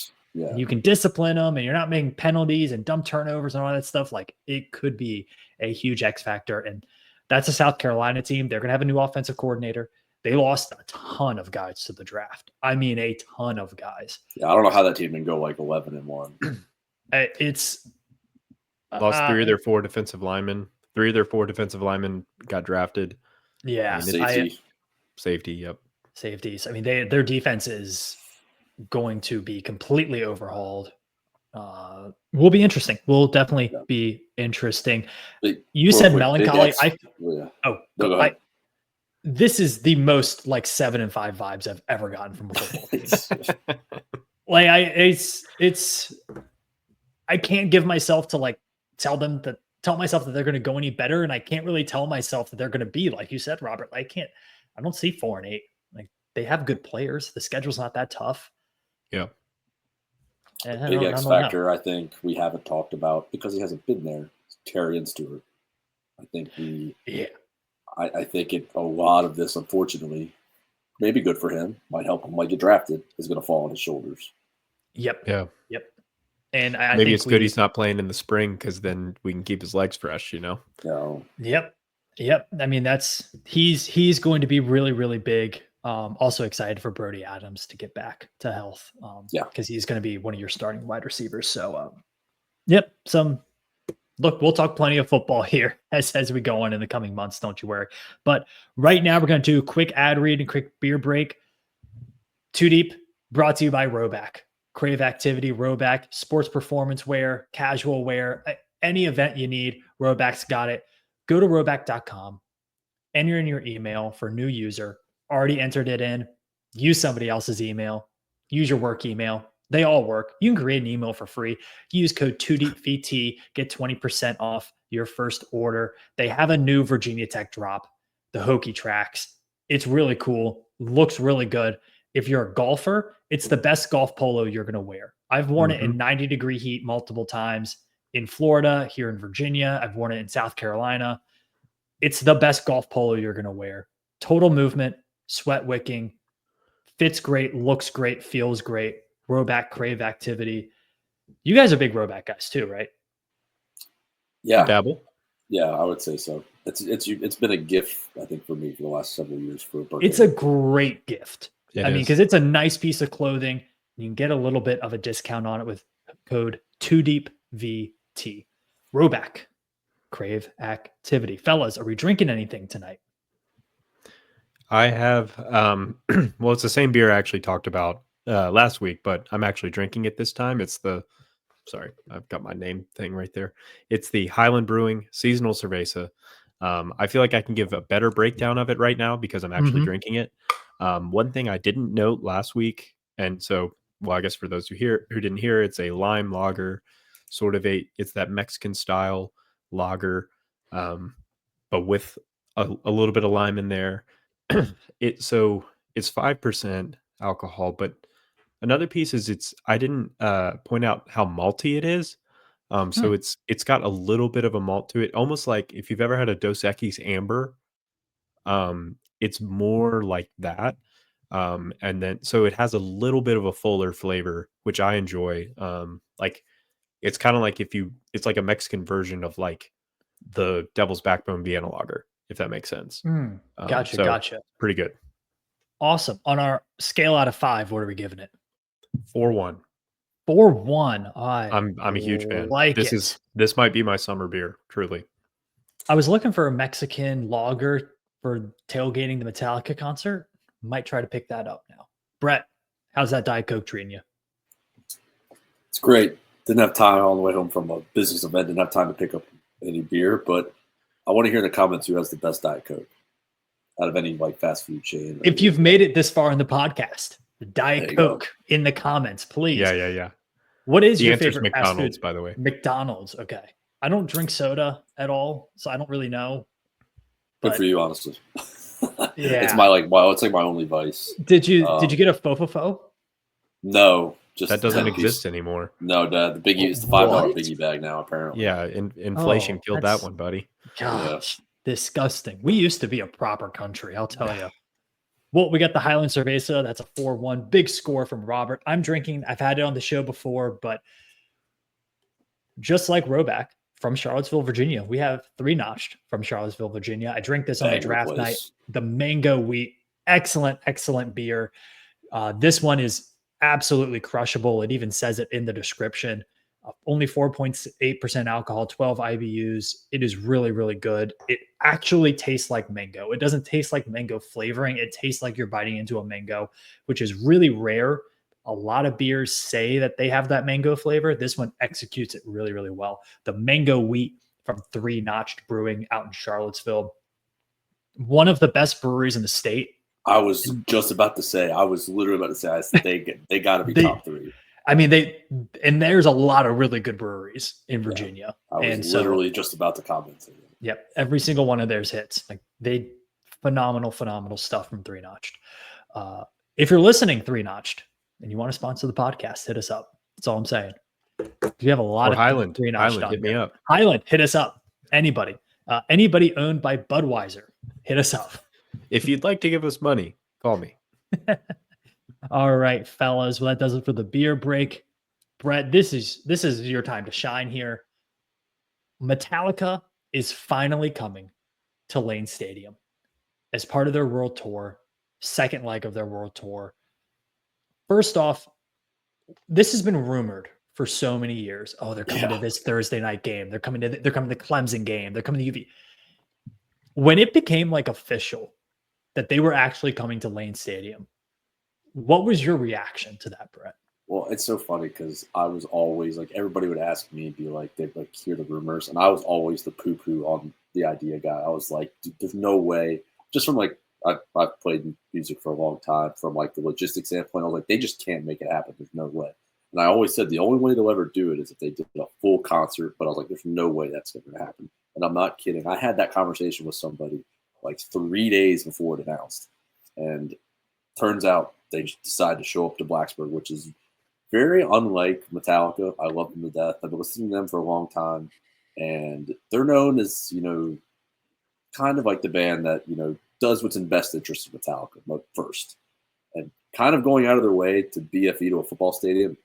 you can discipline them, and you're not making penalties and dumb turnovers and all that stuff. Like, it could be a huge X factor. And that's a South Carolina team. They're going to have a new offensive coordinator. They lost a ton of guys to the draft. I mean, a ton of guys. Yeah, I don't know how that team can go like 11-1. It's lost 3 of their 4 defensive linemen. 3 of their 4 defensive linemen got drafted. Yeah, safety. Yep, safeties. I mean, their defense is going to be completely overhauled. Will be interesting. Will definitely be interesting. You said melancholy. This is the most like 7-5 vibes I've ever gotten from a football team. Like, I can't give myself to like tell myself that they're going to go any better. And I can't really tell myself that they're going to be, like you said, Robert. I don't see 4-8. Like, they have good players. The schedule's not that tough. Yeah. Big X factor, I think we haven't talked about because he hasn't been there. Terry and Stewart. I think I think a lot of this, unfortunately, may be good for him. Might help him. Might get drafted. Is going to fall on his shoulders. Yep. Yeah. Yep. And maybe it's good he's not playing in the spring because then we can keep his legs fresh. No. Yep. I mean, he's going to be really, really big. Also excited for Brody Adams to get back to health. Because he's going to be one of your starting wide receivers. So, look, we'll talk plenty of football here as we go on in the coming months. Don't you worry. But right now we're going to do a quick ad read and quick beer break. Too Deep, brought to you by Roback. Crave Activity, Roback, sports performance wear, casual wear, any event you need, Roback's got it. Go to roback.com, enter in your email for new user. Already entered it in. Use somebody else's email. Use your work email. They all work. You can create an email for free. Use code 2DEEPVT, get 20% off your first order. They have a new Virginia Tech drop, the Hokie Tracks. It's really cool. Looks really good. If you're a golfer, it's the best golf polo you're going to wear. I've worn it in 90-degree heat multiple times in Florida, here in Virginia. I've worn it in South Carolina. It's the best golf polo you're going to wear. Total movement, sweat wicking, fits great, looks great, feels great. Roback, Crave Activity. You guys are big Roback guys too, right? Yeah. Dabble. Yeah, I would say so. It's been a gift, I think, for me for the last several years for a birthday. It's a great gift. Because it's a nice piece of clothing. You can get a little bit of a discount on it with code 2DEEPVT. Roback, Crave Activity. Fellas, are we drinking anything tonight? I have, well, it's the same beer I actually talked about last week, but I'm actually drinking it this time. Sorry, I've got my name thing right there. It's the Highland Brewing Seasonal Cerveza. I feel like I can give a better breakdown of it right now because I'm actually drinking it. One thing I didn't note last week, and so, well, I guess for those who didn't hear, it's a lime lager, it's that Mexican style lager, but with a little bit of lime in there. It's 5% alcohol, but another piece is I didn't point out how malty it is. So it's got a little bit of a malt to it, almost like if you've ever had a Dos Equis Amber. It's more like that. And then so it has a little bit of a fuller flavor, which I enjoy. Like it's kind of like it's like a Mexican version of like the Devil's Backbone Vienna Lager, if that makes sense. Gotcha. Pretty good. Awesome. On our scale out of 5, what are we giving it? 4-1. 4-1. I'm a huge fan. This might be my summer beer, truly. I was looking for a Mexican lager for tailgating the Metallica concert. Might try to pick that up now. Brett, how's that Diet Coke treating you? It's great. Didn't have time on the way home from a business event. Didn't have time to pick up any beer, but I want to hear in the comments who has the best Diet Coke out of any like fast food chain. If you've made it this far in the podcast, the Diet Coke in the comments, please. Yeah. What is The your answer's favorite fast McDonald's, food? by the way. McDonald's. Okay. I don't drink soda at all, so I don't really know. Good for you, honestly. Yeah. It's my only vice. Did you get a fofofo? No, just that doesn't exist anymore. No, the biggie is the $5 biggie bag now, apparently. Yeah, inflation killed that one, buddy. Gosh, disgusting. We used to be a proper country, I'll tell you. Well, we got the Highland Cerveza. That's a 4-1. Big score from Robert. I'm drinking. I've had it on the show before, but just like Roback from Charlottesville, Virginia, we have 3-notched from Charlottesville, Virginia. I drink this on the draft night. The mango wheat, excellent, excellent beer. This one is absolutely crushable. It even says it in the description. Only 4.8% alcohol, 12 IBUs. It is really, really good. It actually tastes like mango. It doesn't taste like mango flavoring. It tastes like you're biting into a mango, which is really rare. A lot of beers say that they have that mango flavor. This one executes it really, really well. The mango wheat from 3-Notched Brewing out in Charlottesville. One of the best breweries in the state. I was just about to say, they got to be top 3. I mean, there's a lot of really good breweries in Virginia. Yeah, I was literally just about to comment. Yep. Every single one of theirs hits. Like phenomenal stuff from 3-Notched. If you're listening 3-Notched and you want to sponsor the podcast, hit us up. That's all I'm saying. You have a lot of Highland. 3-Notched. Hit me up. Highland, hit us up. Anybody owned by Budweiser, hit us up. If you'd like to give us money, call me. All right, fellas. Well, that does it for the beer break. Brett, this is your time to shine here. Metallica is finally coming to Lane Stadium as part of their world tour, second leg of their world tour. First off, this has been rumored for so many years. Oh, they're coming to this Thursday night game. They're coming to the Clemson game. They're coming to UV. When it became like official that they were actually coming to Lane Stadium, what was your reaction to that, Brett? Well, it's so funny because I was always like, everybody would ask me, be like, they'd like hear the rumors, and I was always the poo-poo on the idea guy. I was like, there's no way. Just from like, I've played music for a long time. From like the logistics standpoint, I was like, they just can't make it happen. There's no way. And I always said the only way they'll ever do it is if they did a full concert. But I was like, there's no way that's going to happen. And I'm not kidding. I had that conversation with somebody like 3 days before it announced, and turns out they just decided to show up to Blacksburg, which is very unlike Metallica. I love them to death. I've been listening to them for a long time, and they're known as, kind of like the band that, does what's in best interest of Metallica first. And kind of going out of their way to BFE to a football stadium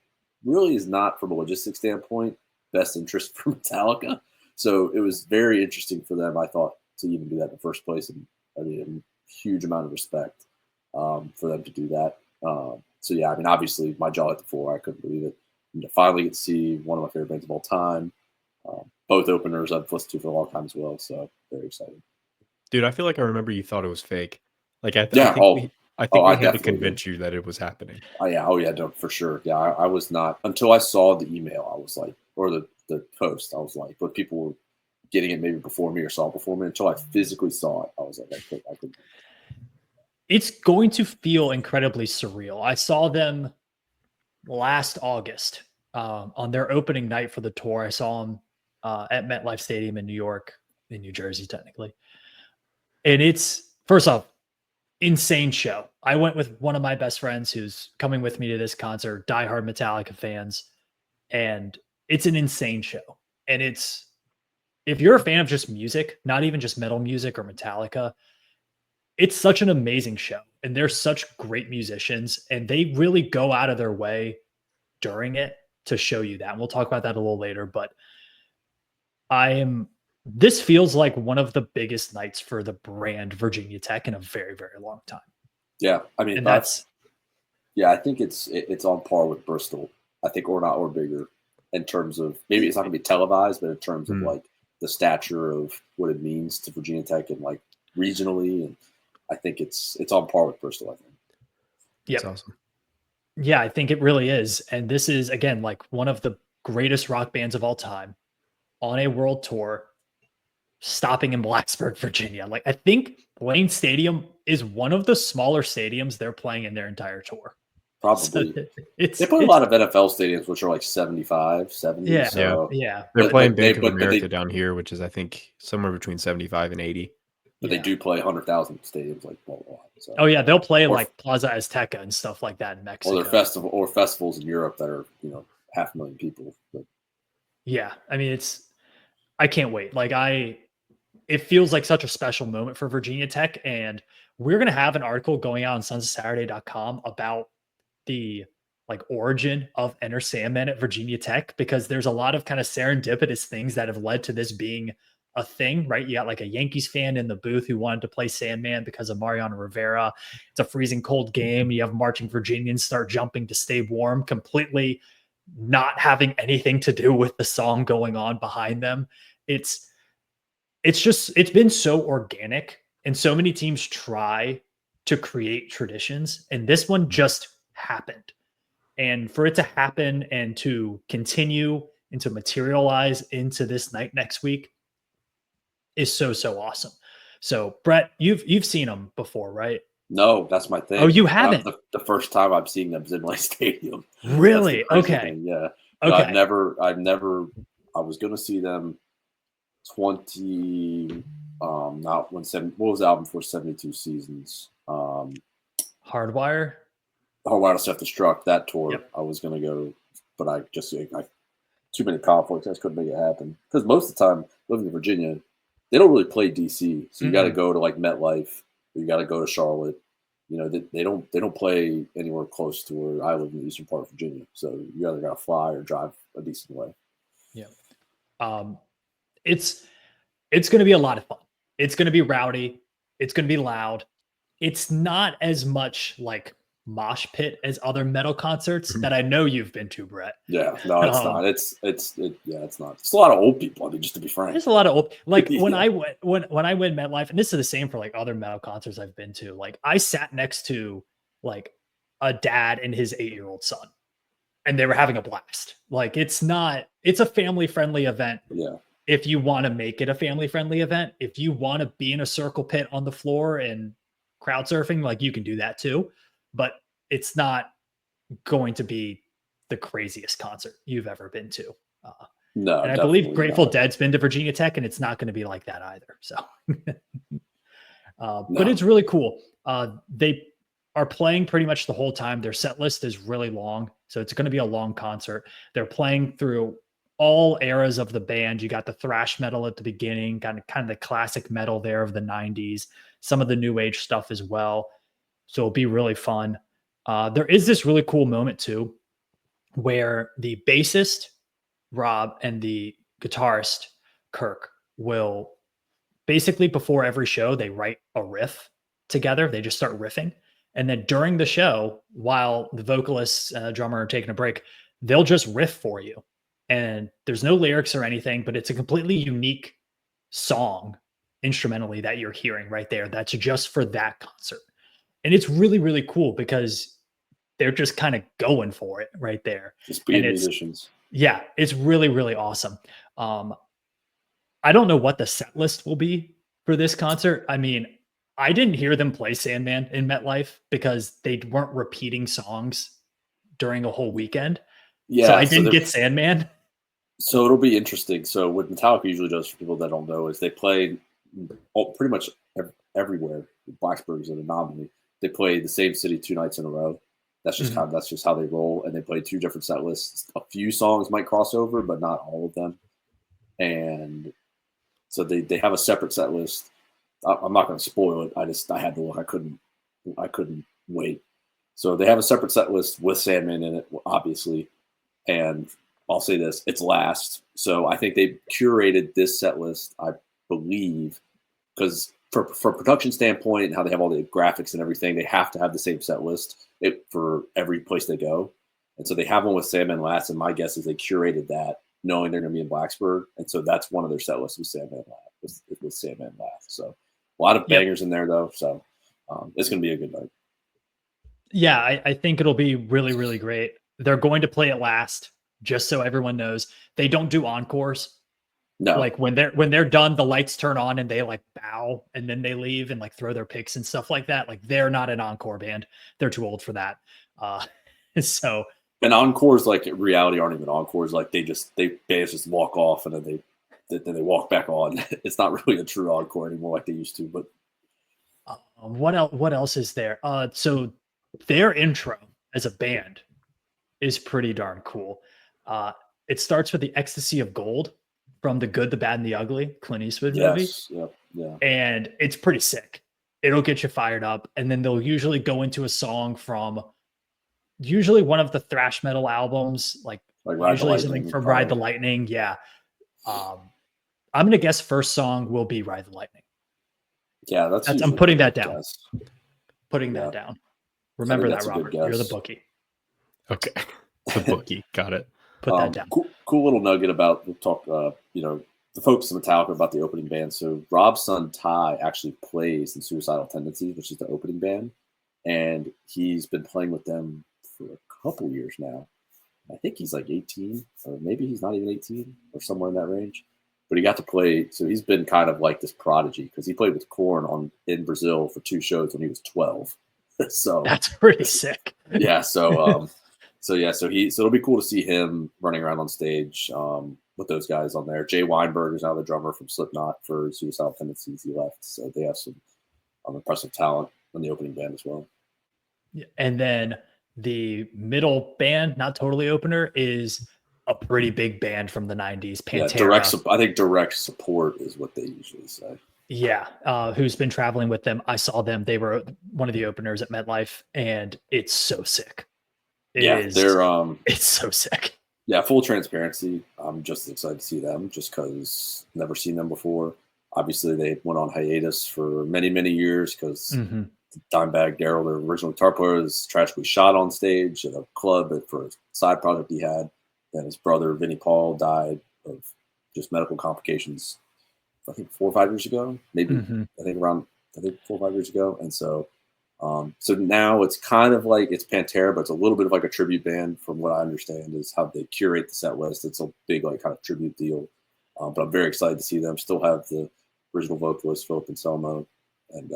really is not, from a logistics standpoint, best interest for Metallica. So it was very interesting for them, I thought, to even do that in the first place. And I mean, a huge amount of respect for them to do that. So yeah, I mean, obviously my jaw hit the floor. I couldn't believe it. And to finally get to see one of my favorite bands of all time, both openers I've listened to for a long time as well. So very excited. Dude, I feel like I remember you thought it was fake. Like I think we had to convince you that it was happening. Oh yeah, no, for sure. Yeah, I was not until I saw the email. I was like, or the post. I was like, but people were getting it maybe before me or saw it before me. Until I physically saw it, I was like, I could. It's going to feel incredibly surreal. I saw them last August on their opening night for the tour. I saw them at MetLife Stadium in New Jersey, technically. And it's, first off, insane show. I went with one of my best friends who's coming with me to this concert, diehard Metallica fans, and it's an insane show. And if you're a fan of just music, not even just metal music or Metallica, it's such an amazing show. And they're such great musicians, and they really go out of their way during it to show you that. And we'll talk about that a little later, but this feels like one of the biggest nights for the brand Virginia Tech in a very, very long time. Yeah. I mean, I think it's on par with Bristol. I think, or bigger in terms of, maybe it's not going to be televised, but in terms of like the stature of what it means to Virginia Tech and like regionally. And I think it's on par with Bristol, I think. Yeah. That's awesome. Yeah, I think it really is. And this is, again, like one of the greatest rock bands of all time on a world tour, stopping in Blacksburg, Virginia. Like, I think Lane Stadium is one of the smaller stadiums they're playing in their entire tour. Probably. So they play a lot of NFL stadiums, which are like 75, 70. Yeah. So, yeah. They're playing Bank of America down here, which is, I think, somewhere between 75 and 80. But they do play 100,000 stadiums like blah, blah, blah. So. Oh yeah, they'll play like Plaza Azteca and stuff like that in Mexico. Or festivals in Europe that are 500,000 people. But. Yeah, I mean I can't wait. Like it feels like such a special moment for Virginia Tech, and we're gonna have an article going out on sonsofsaturday.com about the like origin of Enter Sandman at Virginia Tech, because there's a lot of kind of serendipitous things that have led to this being a thing, right? You got like a Yankees fan in the booth who wanted to play Sandman because of Mariano Rivera. It's a freezing cold game. You have marching Virginians start jumping to stay warm, completely not having anything to do with the song going on behind them. It's been so organic, and so many teams try to create traditions, and this one just happened. And for it to happen and to continue and to materialize into this night next week is so awesome. So Brett, you've seen them before, right? No, that's my thing. Oh, you haven't? The first time I've seen them in my stadium. Really? Okay. Yeah. Okay. I've never. I was going to see them 20. Not when what was the album for 72 seasons? Hardwire Self-Destruct, that tour. Yep. I was going to go, but I just too many conflicts. I just couldn't make it happen, because most of the time living in Virginia, they don't really play DC, so you got to go to like MetLife, or you got to go to Charlotte. They don't play anywhere close to where I live in the eastern part of Virginia, so you either got to fly or drive a decent way. Yeah. It's going to be a lot of fun. It's going to be rowdy. It's going to be loud. It's not as much like mosh pit as other metal concerts that I know you've been to, Brett. Yeah, no, it's not. It's not. It's a lot of old people. I mean, just to be frank, there's a lot of old. Like when I went MetLife, and this is the same for like other metal concerts I've been to. Like I sat next to like a dad and his 8-year-old son, and they were having a blast. Like it's a family friendly event. Yeah. If you want to make it a family friendly event, if you want to be in a circle pit on the floor and crowd surfing, like you can do that too. But it's not going to be the craziest concert you've ever been to. No, and I believe Grateful Dead's been to Virginia Tech, and it's not going to be like that either. So, but it's really cool. They are playing pretty much the whole time. Their set list is really long, so it's going to be a long concert. They're playing through all eras of the band. You got the thrash metal at the beginning, kind of the classic metal there of the 90s, some of the new age stuff as well. So it'll be really fun. There is this really cool moment too, where the bassist Rob and the guitarist Kirk will basically, before every show, they write a riff together. They just start riffing. And then during the show, while the vocalist and drummer are taking a break, they'll just riff for you. And there's no lyrics or anything, but it's a completely unique song instrumentally that you're hearing right there. That's just for that concert. And it's really, really cool because they're just kind of going for it right there. Just being musicians. Yeah, it's really, really awesome. I don't know what the set list will be for this concert. I mean, I didn't hear them play Sandman in MetLife because they weren't repeating songs during a whole weekend. Yeah, so I didn't get Sandman. So it'll be interesting. So what Metallica usually does, for people that don't know, is they play pretty much everywhere. Blacksburg is an anomaly. They play the same city 2 nights in a row. That's just that's just how they roll. And they play 2 different set lists. A few songs might cross over, but not all of them. And so they have a separate set list. I'm not going to spoil it. I had to look. I couldn't wait. So they have a separate set list with Sandman in it, obviously. And I'll say this, it's last. So I think they curated this set list, I believe, because from a production standpoint and how they have all the graphics and everything, they have to have the same set list for every place they go. And so they have one with Sandman last, and my guess is they curated that knowing they're going to be in Blacksburg. And so that's one of their set lists with Sandman last. With Sandman last. So a lot of bangers in there, though. So it's going to be a good night. Yeah, I think it'll be really, really great. They're going to play it last, just so everyone knows. They don't do encores. No. Like when they're done, the lights turn on and they like bow and then they leave and like throw their picks and stuff like that. Like they're not an encore band. They're too old for that. So, and encores, like in reality, aren't even encores. Like bands just walk off and then they walk back on. It's not really a true encore anymore like they used to. But what else is there? So their intro as a band is pretty darn cool. It starts with the Ecstasy of Gold from The Good, the Bad, and the Ugly, Clint Eastwood movie. Yeah. And it's pretty sick. It'll get you fired up. And then they'll usually go into a song from usually one of the thrash metal albums, like usually something from Ride the Lightning. Yeah. I'm going to guess first song will be Ride the Lightning. Yeah, that's I'm putting that down. Putting that down. Remember that, Robert. You're the bookie. Okay. The bookie. Got it. Put that down. Cool little nugget about, we'll talk, the folks in Metallica about the opening band. So Rob's son, Ty, actually plays in Suicidal Tendencies, which is the opening band. And he's been playing with them for a couple years now. I think he's like 18, or maybe he's not even 18, or somewhere in that range. But he got to play, so he's been kind of like this prodigy, because he played with Korn in Brazil for 2 shows when he was 12. So that's pretty sick. Yeah. So it'll be cool to see him running around on stage with those guys on there. Jay Weinberg is now the drummer from Slipknot for Suicidal Tendencies. He left, so they have some impressive talent in the opening band as well. And then the middle band, not totally opener, is a pretty big band from the 90s, Pantera. I think direct support is what they usually say. Yeah, who's been traveling with them. I saw them. They were one of the openers at MetLife, and it's so sick. It's so sick. Yeah, full transparency. I'm just excited to see them just because never seen them before. Obviously, they went on hiatus for many, many years because Dimebag Darrell, their original guitar player, was tragically shot on stage at a club for a side project he had. Then his brother, Vinnie Paul, died of just medical complications, I think 4 or 5 years ago, maybe. I think 4 or 5 years ago. And so now it's kind of like it's Pantera, but it's a little bit of like a tribute band from what I understand is how they curate the set list. It's a big like kind of tribute deal. But I'm very excited to see them still have the original vocalist, Philip Anselmo. And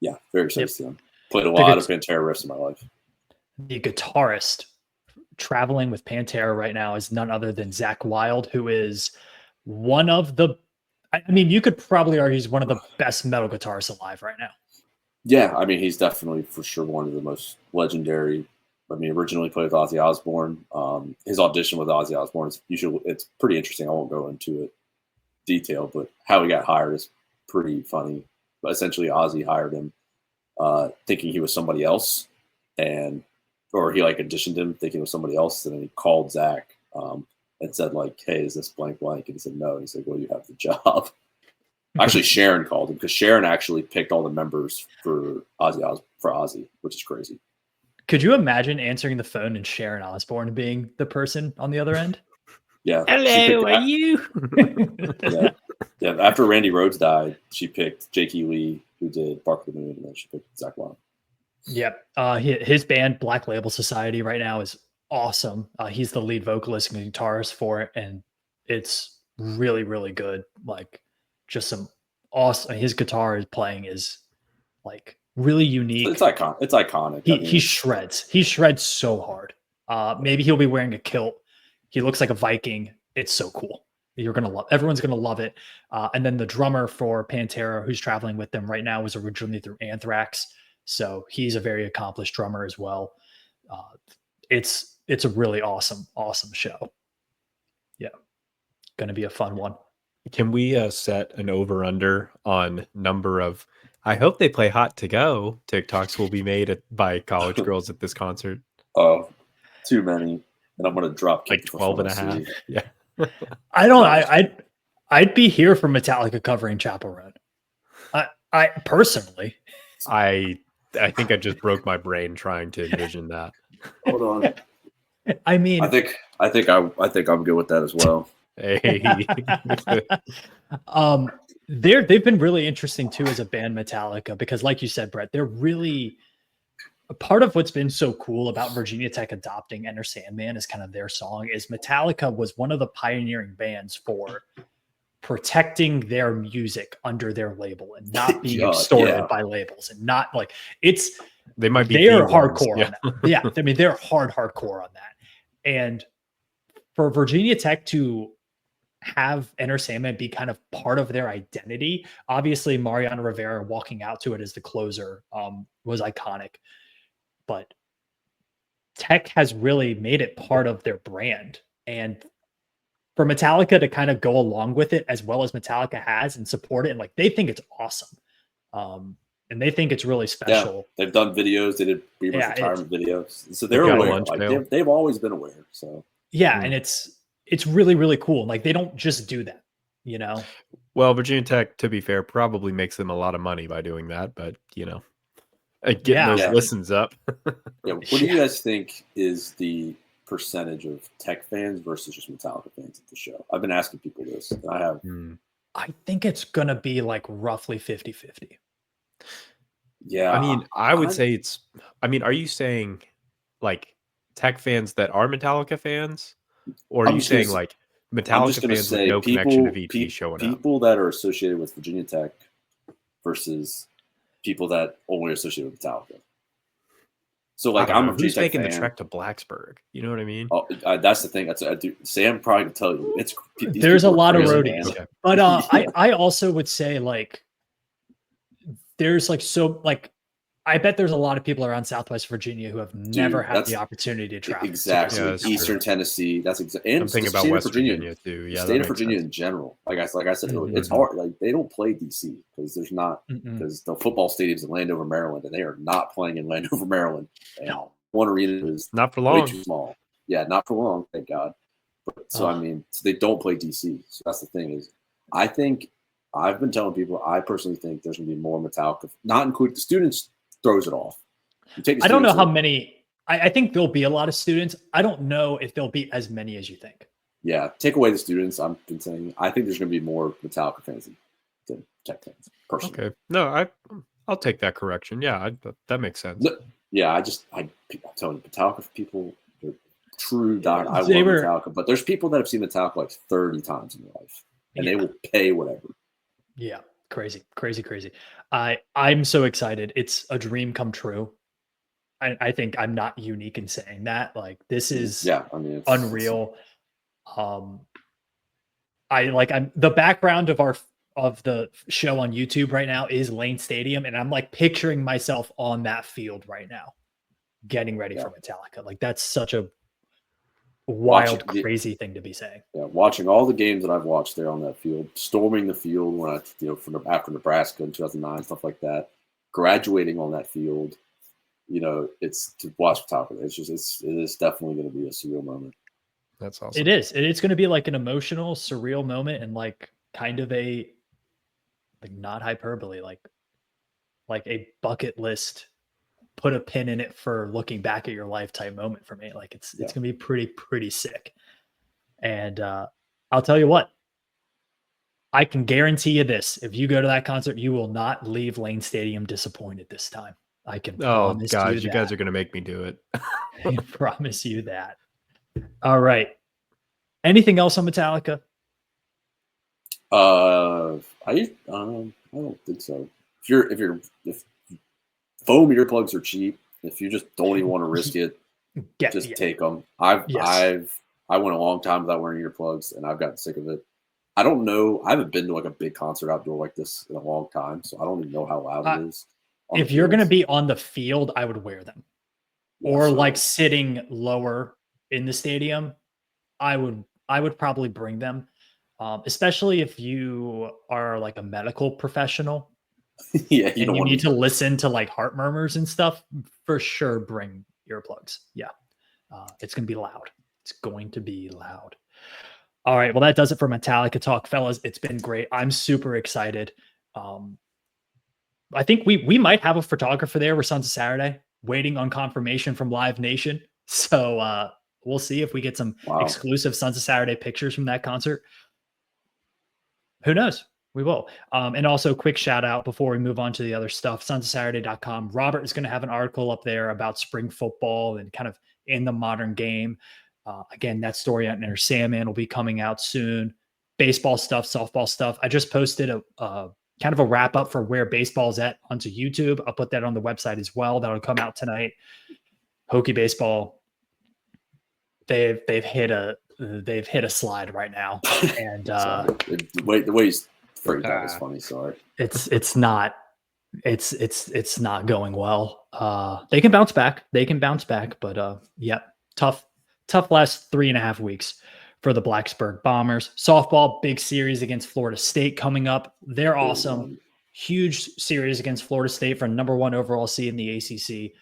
yeah, very excited to see them. Played a lot of Pantera riffs in my life. The guitarist traveling with Pantera right now is none other than Zakk Wylde, who is one of the, I mean, you could probably argue he's one of the best metal guitarists alive right now. Yeah, I mean, he's definitely for sure one of the most legendary. I mean, originally played with Ozzy Osbourne. His audition with Ozzy Osbourne is usually, it's pretty interesting. I won't go into it detail, but how he got hired is pretty funny. But essentially, Ozzy hired him thinking he was somebody else, or he like auditioned him thinking it was somebody else, and then he called Zakk and said like, "Hey, is this blank blank?" And he said no. And he said, "Well, you have the job." Actually, Sharon called him because Sharon actually picked all the members for Ozzy, which is crazy. Could you imagine answering the phone and Sharon Osbourne being the person on the other end? Yeah. Hello, are you? Yeah. After Randy Rhoads died, she picked Jakey Lee, who did Bark of the Moon, and then she picked Zakk Wylde. Yep. His band, Black Label Society, right now is awesome. He's the lead vocalist and guitarist for it, and it's really, really good. Like, just some awesome. His guitar playing is like really unique. It's iconic. He shreds. He shreds so hard. Maybe he'll be wearing a kilt. He looks like a Viking. It's so cool. Everyone's gonna love it. And then the drummer for Pantera, who's traveling with them right now, was originally through Anthrax, so he's a very accomplished drummer as well. It's a really awesome show. Yeah, gonna be a fun one. Can we set an over-under on number of, I hope they play Hot to Go TikToks will be made by college girls at this concert? Oh, too many. And I'm going to drop like 12 and a half. Yeah. I'd be here for Metallica covering Chapel Roan. I personally. I think I just broke my brain trying to envision that. Hold on. I mean, I think I'm good with that as well. Hey. They've been really interesting too as a band, Metallica, because like you said, Brett, they're really a part of what's been so cool about Virginia Tech adopting Enter Sandman as kind of their song is Metallica was one of the pioneering bands for protecting their music under their label and not being extorted by labels, and not like They might be. They are hardcore yeah. on that. Yeah, I mean they're hardcore on that. And for Virginia Tech to have Enter Sandman be kind of part of their identity, obviously Mariano Rivera walking out to it as the closer was iconic, but Tech has really made it part of their brand. And for Metallica to kind of go along with it as well as Metallica has and support it, and like they think it's awesome. And they think it's really special. Yeah, they've done videos. They did Bieber's retirement videos, so they're aware. Like they've always been aware. So yeah, and it's really, really cool. Like they don't just do that, you know. Well, Virginia Tech, to be fair, probably makes them a lot of money by doing that, but you know, getting those listens up. Yeah. What do you guys think is the percentage of Tech fans versus just Metallica fans at the show? I've been asking people this. I have. I think it's gonna be like roughly 50-50. Yeah. I mean, I would say it's. I mean, are you saying like Tech fans that are Metallica fans, or are you saying like Metallica fans with no connection to VT showing up? People that are associated with Virginia Tech versus people that only associate with Metallica. So like I'm a Virginia Tech making fan. The trek to Blacksburg. You know what I mean? Oh, that's the thing. I do. Sam probably can tell you. There's a lot of roadies, okay. But I also would say like there's like I bet there's a lot of people around Southwest Virginia who have never had the opportunity to travel. Exactly. Eastern Tennessee. That's exactly. And I'm thinking about West Virginia too. Yeah, state of Virginia in general. Like I said, it's hard. Like they don't play DC because there's not because the football stadium's in Landover, Maryland, and they are not playing in Landover, Maryland. And one arena is not for long. Way too small. Yeah, not for long. Thank God. But so I mean, so they don't play DC. So that's the thing is, I think I've been telling people I personally think there's going to be more Metallica, not include the students. Throws it off. I don't know how many. I think there'll be a lot of students. I don't know if there'll be as many as you think. Yeah, take away the students. I've been saying I think there's going to be more Metallica fans than Tech fans. Personally. Okay, no, I'll take that correction. Yeah, that makes sense. Yeah, I'm telling you, Metallica people, they're true diehard. I love Metallica, but there's people that have seen Metallica like 30 times in their life, and they will pay whatever. Yeah. Crazy. I'm so excited. It's a dream come true. I think I'm not unique in saying that. Like this is it's unreal. I'm the background of the show on YouTube right now is Lane Stadium, and I'm like picturing myself on that field right now, getting ready for Metallica. Like that's such a wild, crazy thing to be saying. Yeah, watching all the games that I've watched there on that field, storming the field when after Nebraska in 2009, stuff like that, graduating on that field, it's to watch Metallica. It is definitely going to be a surreal moment. That's awesome. It is. It's going to be like an emotional, surreal moment, and like kind of a not hyperbole, like a bucket list. Put a pin in it for looking back at your lifetime moment for me. Like it's gonna be pretty sick. And I'll tell you what, I can guarantee you this: if you go to that concert, you will not leave Lane Stadium disappointed this time. I can promise you that. You guys are gonna make me do it. I promise you that. All right. Anything else on Metallica? I don't think so. If foam earplugs are cheap. If you just don't even want to risk it, take them. I went a long time without wearing earplugs, and I've gotten sick of it. I don't know. I haven't been to like a big concert outdoor like this in a long time, so I don't even know how loud it is. If you're going to be on the field, I would wear them, or like sitting lower in the stadium. I would probably bring them, especially if you are like a medical professional. Yeah, you need to listen to like heart murmurs and stuff. For sure, bring earplugs. Yeah, it's gonna be loud. It's going to be loud. All right, well that does it for Metallica talk, fellas. It's been great. I'm super excited. I think we might have a photographer there for Sons of Saturday, waiting on confirmation from Live Nation. So we'll see if we get some exclusive Sons of Saturday pictures from that concert. Who knows? We will. And also quick shout out before we move on to the other stuff, sonsofsaturday.com. Robert is going to have an article up there about spring football and kind of in the modern game. Again, that story on Enter Sandman will be coming out soon. Baseball stuff, softball stuff. I just posted a kind of a wrap up for where baseball's at onto YouTube. I'll put that on the website as well. That'll come out tonight. Hokie baseball, they've hit a slide right now, and the way he's freaked out is funny. Sorry, it's not going well. They can bounce back. But tough last 3.5 weeks for the Blacksburg Bombers. Softball, big series against Florida State coming up. They're awesome. Huge series against Florida State for #1 overall seed in the ACC.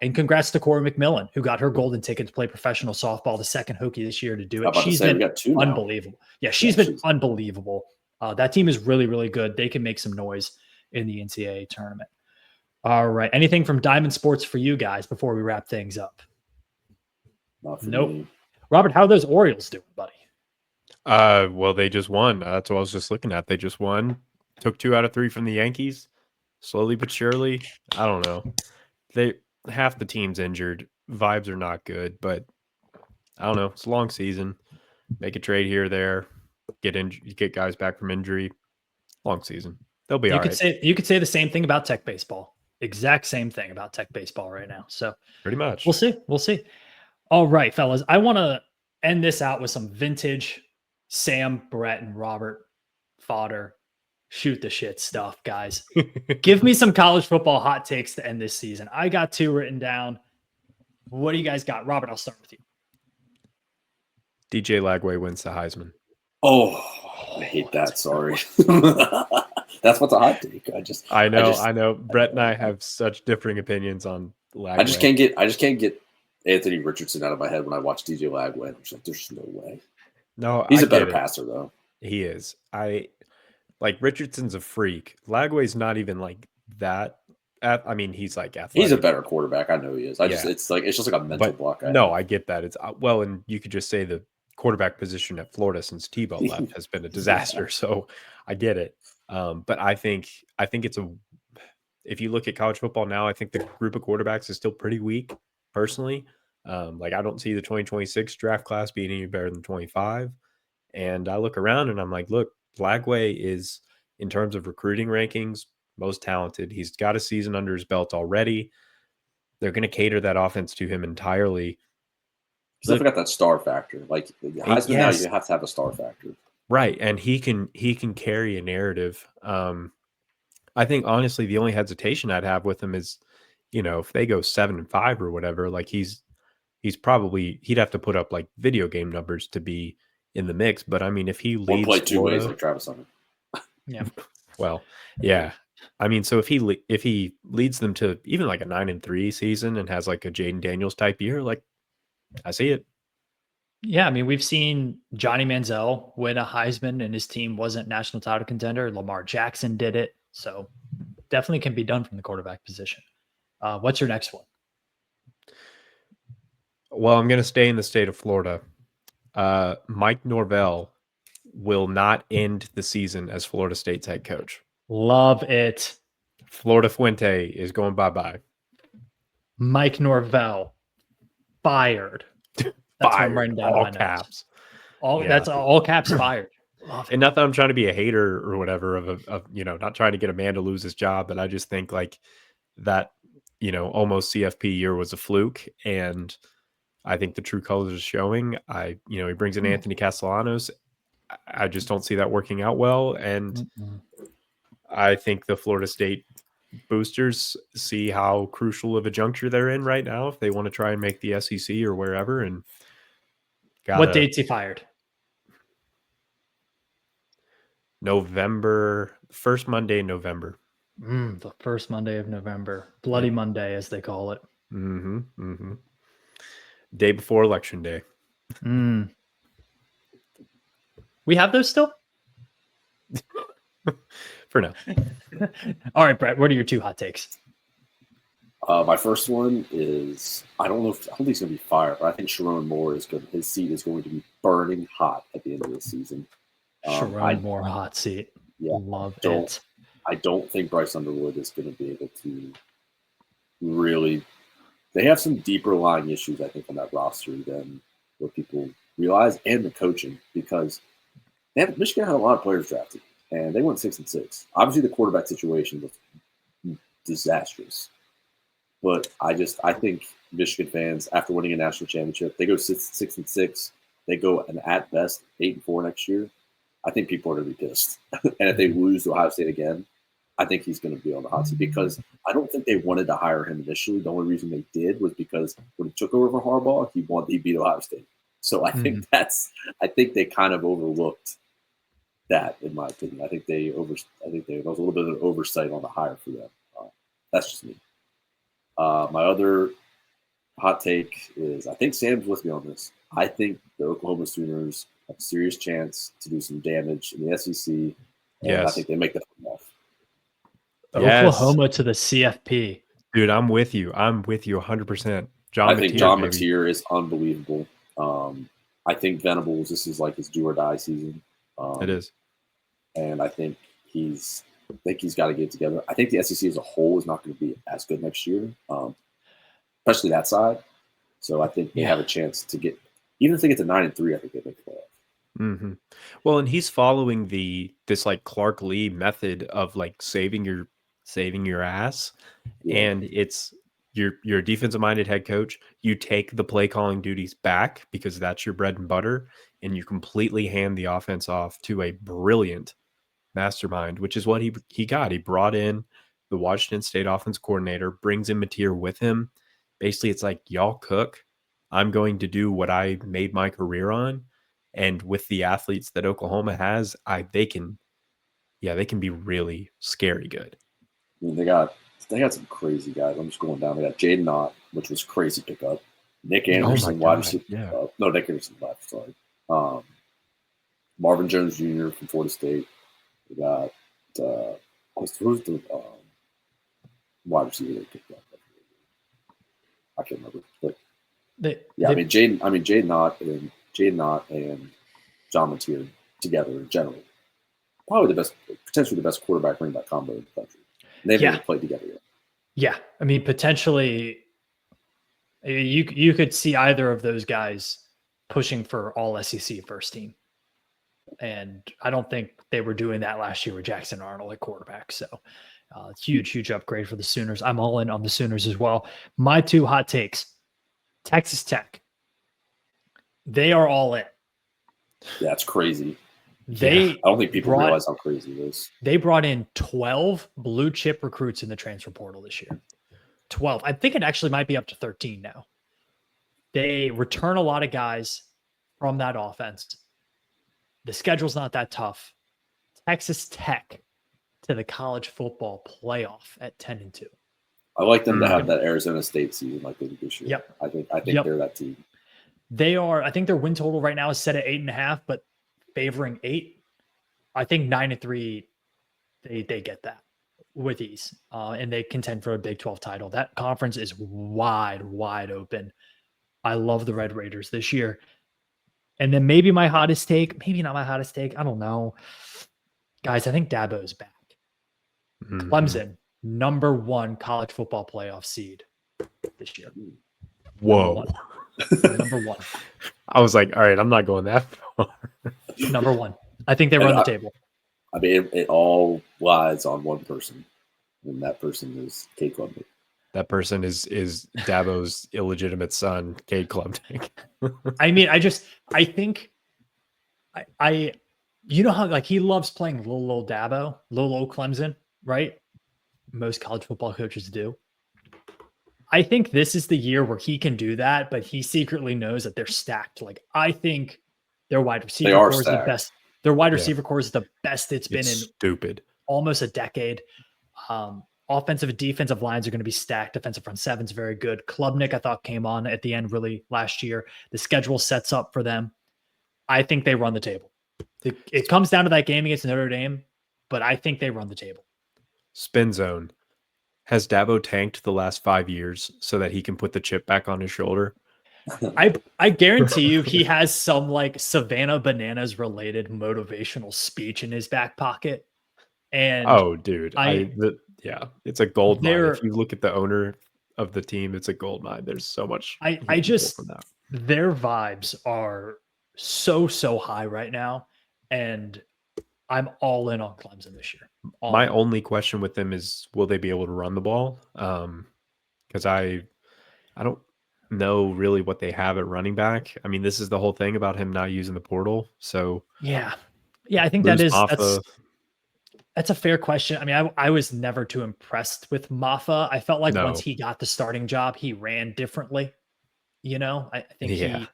And congrats to Corey McMillan, who got her golden ticket to play professional softball, the second Hokie this year to do it. She's been unbelievable. She's been unbelievable. That team is really, really good. They can make some noise in the NCAA tournament. All right. Anything from Diamond Sports for you guys before we wrap things up? Nope. Me. Robert, how are those Orioles doing, buddy? Well, they just won. That's what I was just looking at. They just won. Took 2 out of 3 from the Yankees. Slowly but surely. I don't know. Half the team's injured. Vibes are not good, but I don't know. It's a long season. Make a trade here or there. Get guys back from injury. Long season. They'll be all right. You could say the same thing about Tech baseball. Exact same thing about Tech baseball right now. So pretty much. We'll see. All right, fellas. I want to end this out with some vintage Sam, Brett, and Robert fodder. Shoot the shit stuff, guys. Give me some college football hot takes to end this season. I got 2 written down. What do you guys got? Robert, I'll start with you. DJ Lagway wins the Heisman. Oh, I hate that. Sorry. That's what's a hot take. I know. Brett and I have such differing opinions on Lagway. I just can't get Anthony Richardson out of my head when I watch DJ Lagway. I'm just like, there's no way. No, he's a better passer though. He is. Richardson's a freak. Lagway's not even like that. He's like athletic. He's a better quarterback. I know he is. It's just like a mental block. I get that. And you could just say the quarterback position at Florida since Tebow left has been a disaster. So I get it. But I think it's if you look at college football now, I think the group of quarterbacks is still pretty weak personally. I don't see the 2026 draft class being any better than 25. And I look around and I'm like, look, Lagway is, in terms of recruiting rankings, most talented. He's got a season under his belt already. They're going to cater that offense to him entirely. Because I forgot that star factor. Like Heisman now, you have to have a star factor, right? And he can carry a narrative. I think honestly, the only hesitation I'd have with him is, if they go 7-5 or whatever, like he'd have to put up like video game numbers to be in the mix. But if he leads, play 2 ways like Travis Hunter. Yeah. Well, yeah. So if he leads them to even like a 9-3 season and has like a Jaden Daniels type year, like I see it. Yeah, we've seen Johnny Manziel win a Heisman and his team wasn't national title contender. Lamar Jackson did it. So definitely can be done from the quarterback position. What's your next one? Well, I'm going to stay in the state of Florida. Mike Norvell will not end the season as Florida State's head coach. Love it. Florida Fuente is going bye-bye. Mike Norvell fired. That's fired. What I'm writing down all caps. That's all caps fired. And not that I'm trying to be a hater or whatever of not trying to get a man to lose his job, but I just think like that, almost CFP year was a fluke. And I think the true colors are showing. He brings in Anthony Castellanos. I just don't see that working out well. And I think the Florida State boosters see how crucial of a juncture they're in right now if they want to try and make the SEC or wherever. And what date's he fired? November, first Monday in November. The first Monday of November. Bloody Monday, as they call it. Day before Election Day. We have those still? For now. All right, Brett, what are your 2 hot takes? My first one is I don't think he's going to be fired, but I think Sharon Moore his seat is going to be burning hot at the end of the season. Sharon Moore hot seat. Yeah, love it. I don't think Bryce Underwood is going to be able to really. They have some deeper lying issues, I think, on that roster than what people realize, and the coaching, because Michigan had a lot of players drafted, and they went 6-6. Obviously, the quarterback situation was disastrous, but I think Michigan fans, after winning a national championship, they go 6-6. They go and at best 8-4 next year. I think people are going to be pissed, and if they lose to Ohio State again, I think he's going to be on the hot seat because I don't think they wanted to hire him initially. The only reason they did was because when he took over for Harbaugh, he beat Ohio State. So I think I think they kind of overlooked that, in my opinion. I think there was a little bit of an oversight on the hire for them. That's just me. My other hot take is, I think Sam's with me on this. I think the Oklahoma Sooners have a serious chance to do some damage in the SEC, and I think they make the playoff. Oklahoma to the CFP. Dude, I'm with you. 100%. I think John Mateer is unbelievable. I think Venables, this is like his do or die season. It is. And I think he's got to get it together. I think the SEC as a whole is not going to be as good next year, especially that side. So I think they have a chance to get, even if they get to 9-3, I think they make the playoff. Mm-hmm. Well, and he's following this like Clark Lee method of like saving your ass, and it's you're a defensive minded head coach. You take the play calling duties back because that's your bread and butter, and you completely hand the offense off to a brilliant mastermind, which is what he got. He brought in the Washington State offense coordinator, brings in Mateer with him. Basically, it's like, y'all cook. I'm going to do what I made my career on. And with the athletes that Oklahoma has, they can be really scary good. I mean, they got some crazy guys. I'm just going down. They got Jaden Ott, which was crazy pickup. Nick Anderson, wide receiver. Yeah. No, Nick Anderson left. Sorry. Marvin Jones Jr. from Florida State. We got who's the wide receiver they picked up? I can't remember. But Jaden Ott and John Mateer together in general, probably potentially the best quarterback running back combo in the country. And they've never played together yet. Yeah, I mean, potentially, you could see either of those guys pushing for all SEC first team, and I don't think they were doing that last year with Jackson Arnold at quarterback. So, huge upgrade for the Sooners. I'm all in on the Sooners as well. My two hot takes: Texas Tech. They are all in. Yeah, it's crazy. I don't think people realize how crazy it is. They brought in 12 blue chip recruits in the transfer portal this year. 12. I think it actually might be up to 13 now. They return a lot of guys from that offense. The schedule's not that tough. Texas Tech to the college football playoff at 10-2. I like them to have that Arizona State season like they did this year. Yep. I think they're that team. They are. I think their win total right now is set at 8.5, but favoring 8. I think 9-3. They get that with ease, and they contend for a Big 12 title. That conference is wide open. I love the Red Raiders this year. And then maybe my hottest take, maybe not my hottest take. I don't know, guys. I think Dabo's back. Clemson, number 1 college football playoff seed this year. Whoa. Number 1. I was like, all right, I'm not going that far. Number 1. I think they run the table. I mean, it all lies on one person, and that person is Cade Klubnik. That person is Dabo's illegitimate son, Cade Klubnik. I mean, I think you know how like he loves playing little Dabo, little Clemson, right? Most college football coaches do. I think this is the year where he can do that, but he secretly knows that they're stacked. Like, I think their wide receiver core is the best. Their wide receiver core is the best it's been in almost a decade. Offensive and defensive lines are going to be stacked. Defensive front seven's very good. Klubnik, I thought, came on at the end really last year. The schedule sets up for them. I think they run the table. It comes down to that game against Notre Dame, but I think they run the table. Spin zone. Has Dabo tanked the last 5 years so that he can put the chip back on his shoulder? I guarantee you he has some like Savannah Bananas related motivational speech in his back pocket. And dude, it's a gold mine. If you look at the owner of the team, it's a gold mine. There's so much. Their vibes are so high right now. And I'm all in on Clemson this year. My only question with them is, will they be able to run the ball? Because I don't know really what they have at running back. I mean, this is the whole thing about him not using the portal. So yeah, I think that's a fair question. I mean, I was never too impressed with Maffa. I felt like once he got the starting job, he ran differently. I think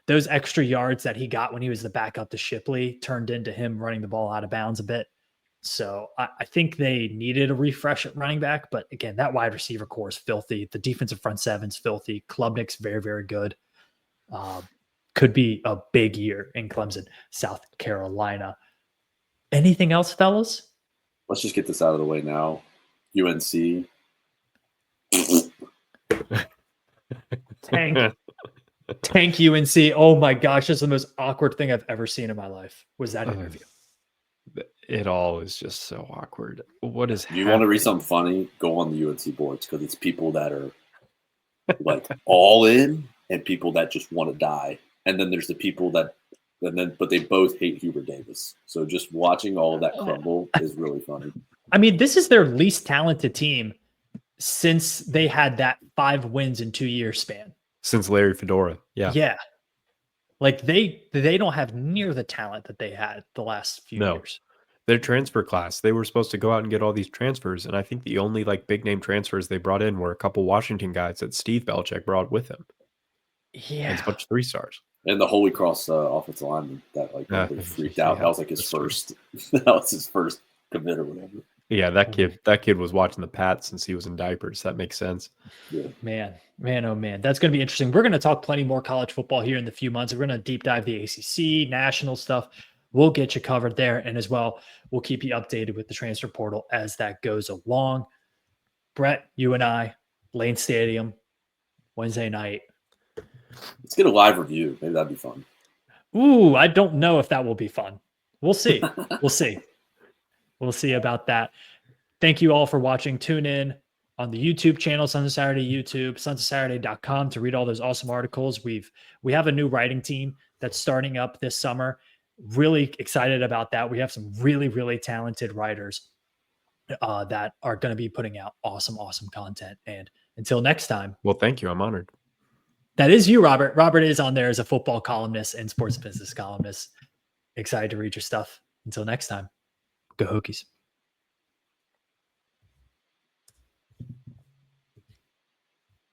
those extra yards that he got when he was the backup to Shipley turned into him running the ball out of bounds a bit. So I think they needed a refresh at running back. But again, that wide receiver core is filthy. The defensive front seven's filthy. Klubnik's very, very good. Could be a big year in Clemson, South Carolina. Anything else, fellas? Let's just get this out of the way now. UNC. Tank UNC. Oh my gosh, that's the most awkward thing I've ever seen in my life. Was that interview? It all is just so awkward. What is happening? You want to read something funny? Go on the UNC boards, because it's people that are like all in and people that just want to die. And then there's the people that, but they both hate Hubert Davis. So just watching all of that crumble is really funny. I mean, this is their least talented team since they had that 5 wins in 2 year span. Since Larry Fedora. Yeah. Yeah. Like they don't have near the talent that they had the last few years. Their transfer class, they were supposed to go out and get all these transfers. And I think the only like big name transfers they brought in were a couple Washington guys that Steve Belichick brought with him. Yeah. And a bunch of 3-stars. And the Holy Cross offensive lineman that like freaked out. That was like his first. That was his first commit or whatever. Yeah, that kid was watching the Pats since he was in diapers. That makes sense. Yeah. Man, oh man, that's going to be interesting. We're going to talk plenty more college football here in the few months. We're going to deep dive the ACC, national stuff. We'll get you covered there, and as well, we'll keep you updated with the transfer portal as that goes along. Brett, you and I, Lane Stadium, Wednesday night. Let's get a live review. Maybe that'd be fun. Ooh, I don't know if that will be fun. We'll see. We'll see. We'll see about that. Thank you all for watching. Tune in on the YouTube channel, Sons of Saturday YouTube, sonsofsaturday.com to read all those awesome articles. We have a new writing team that's starting up this summer. Really excited about that. We have some really, really talented writers that are going to be putting out awesome content. And until next time. Well, thank you. I'm honored. That is you, Robert. Robert is on there as a football columnist and sports business columnist. Excited to read your stuff. Until next time. Go Hokies.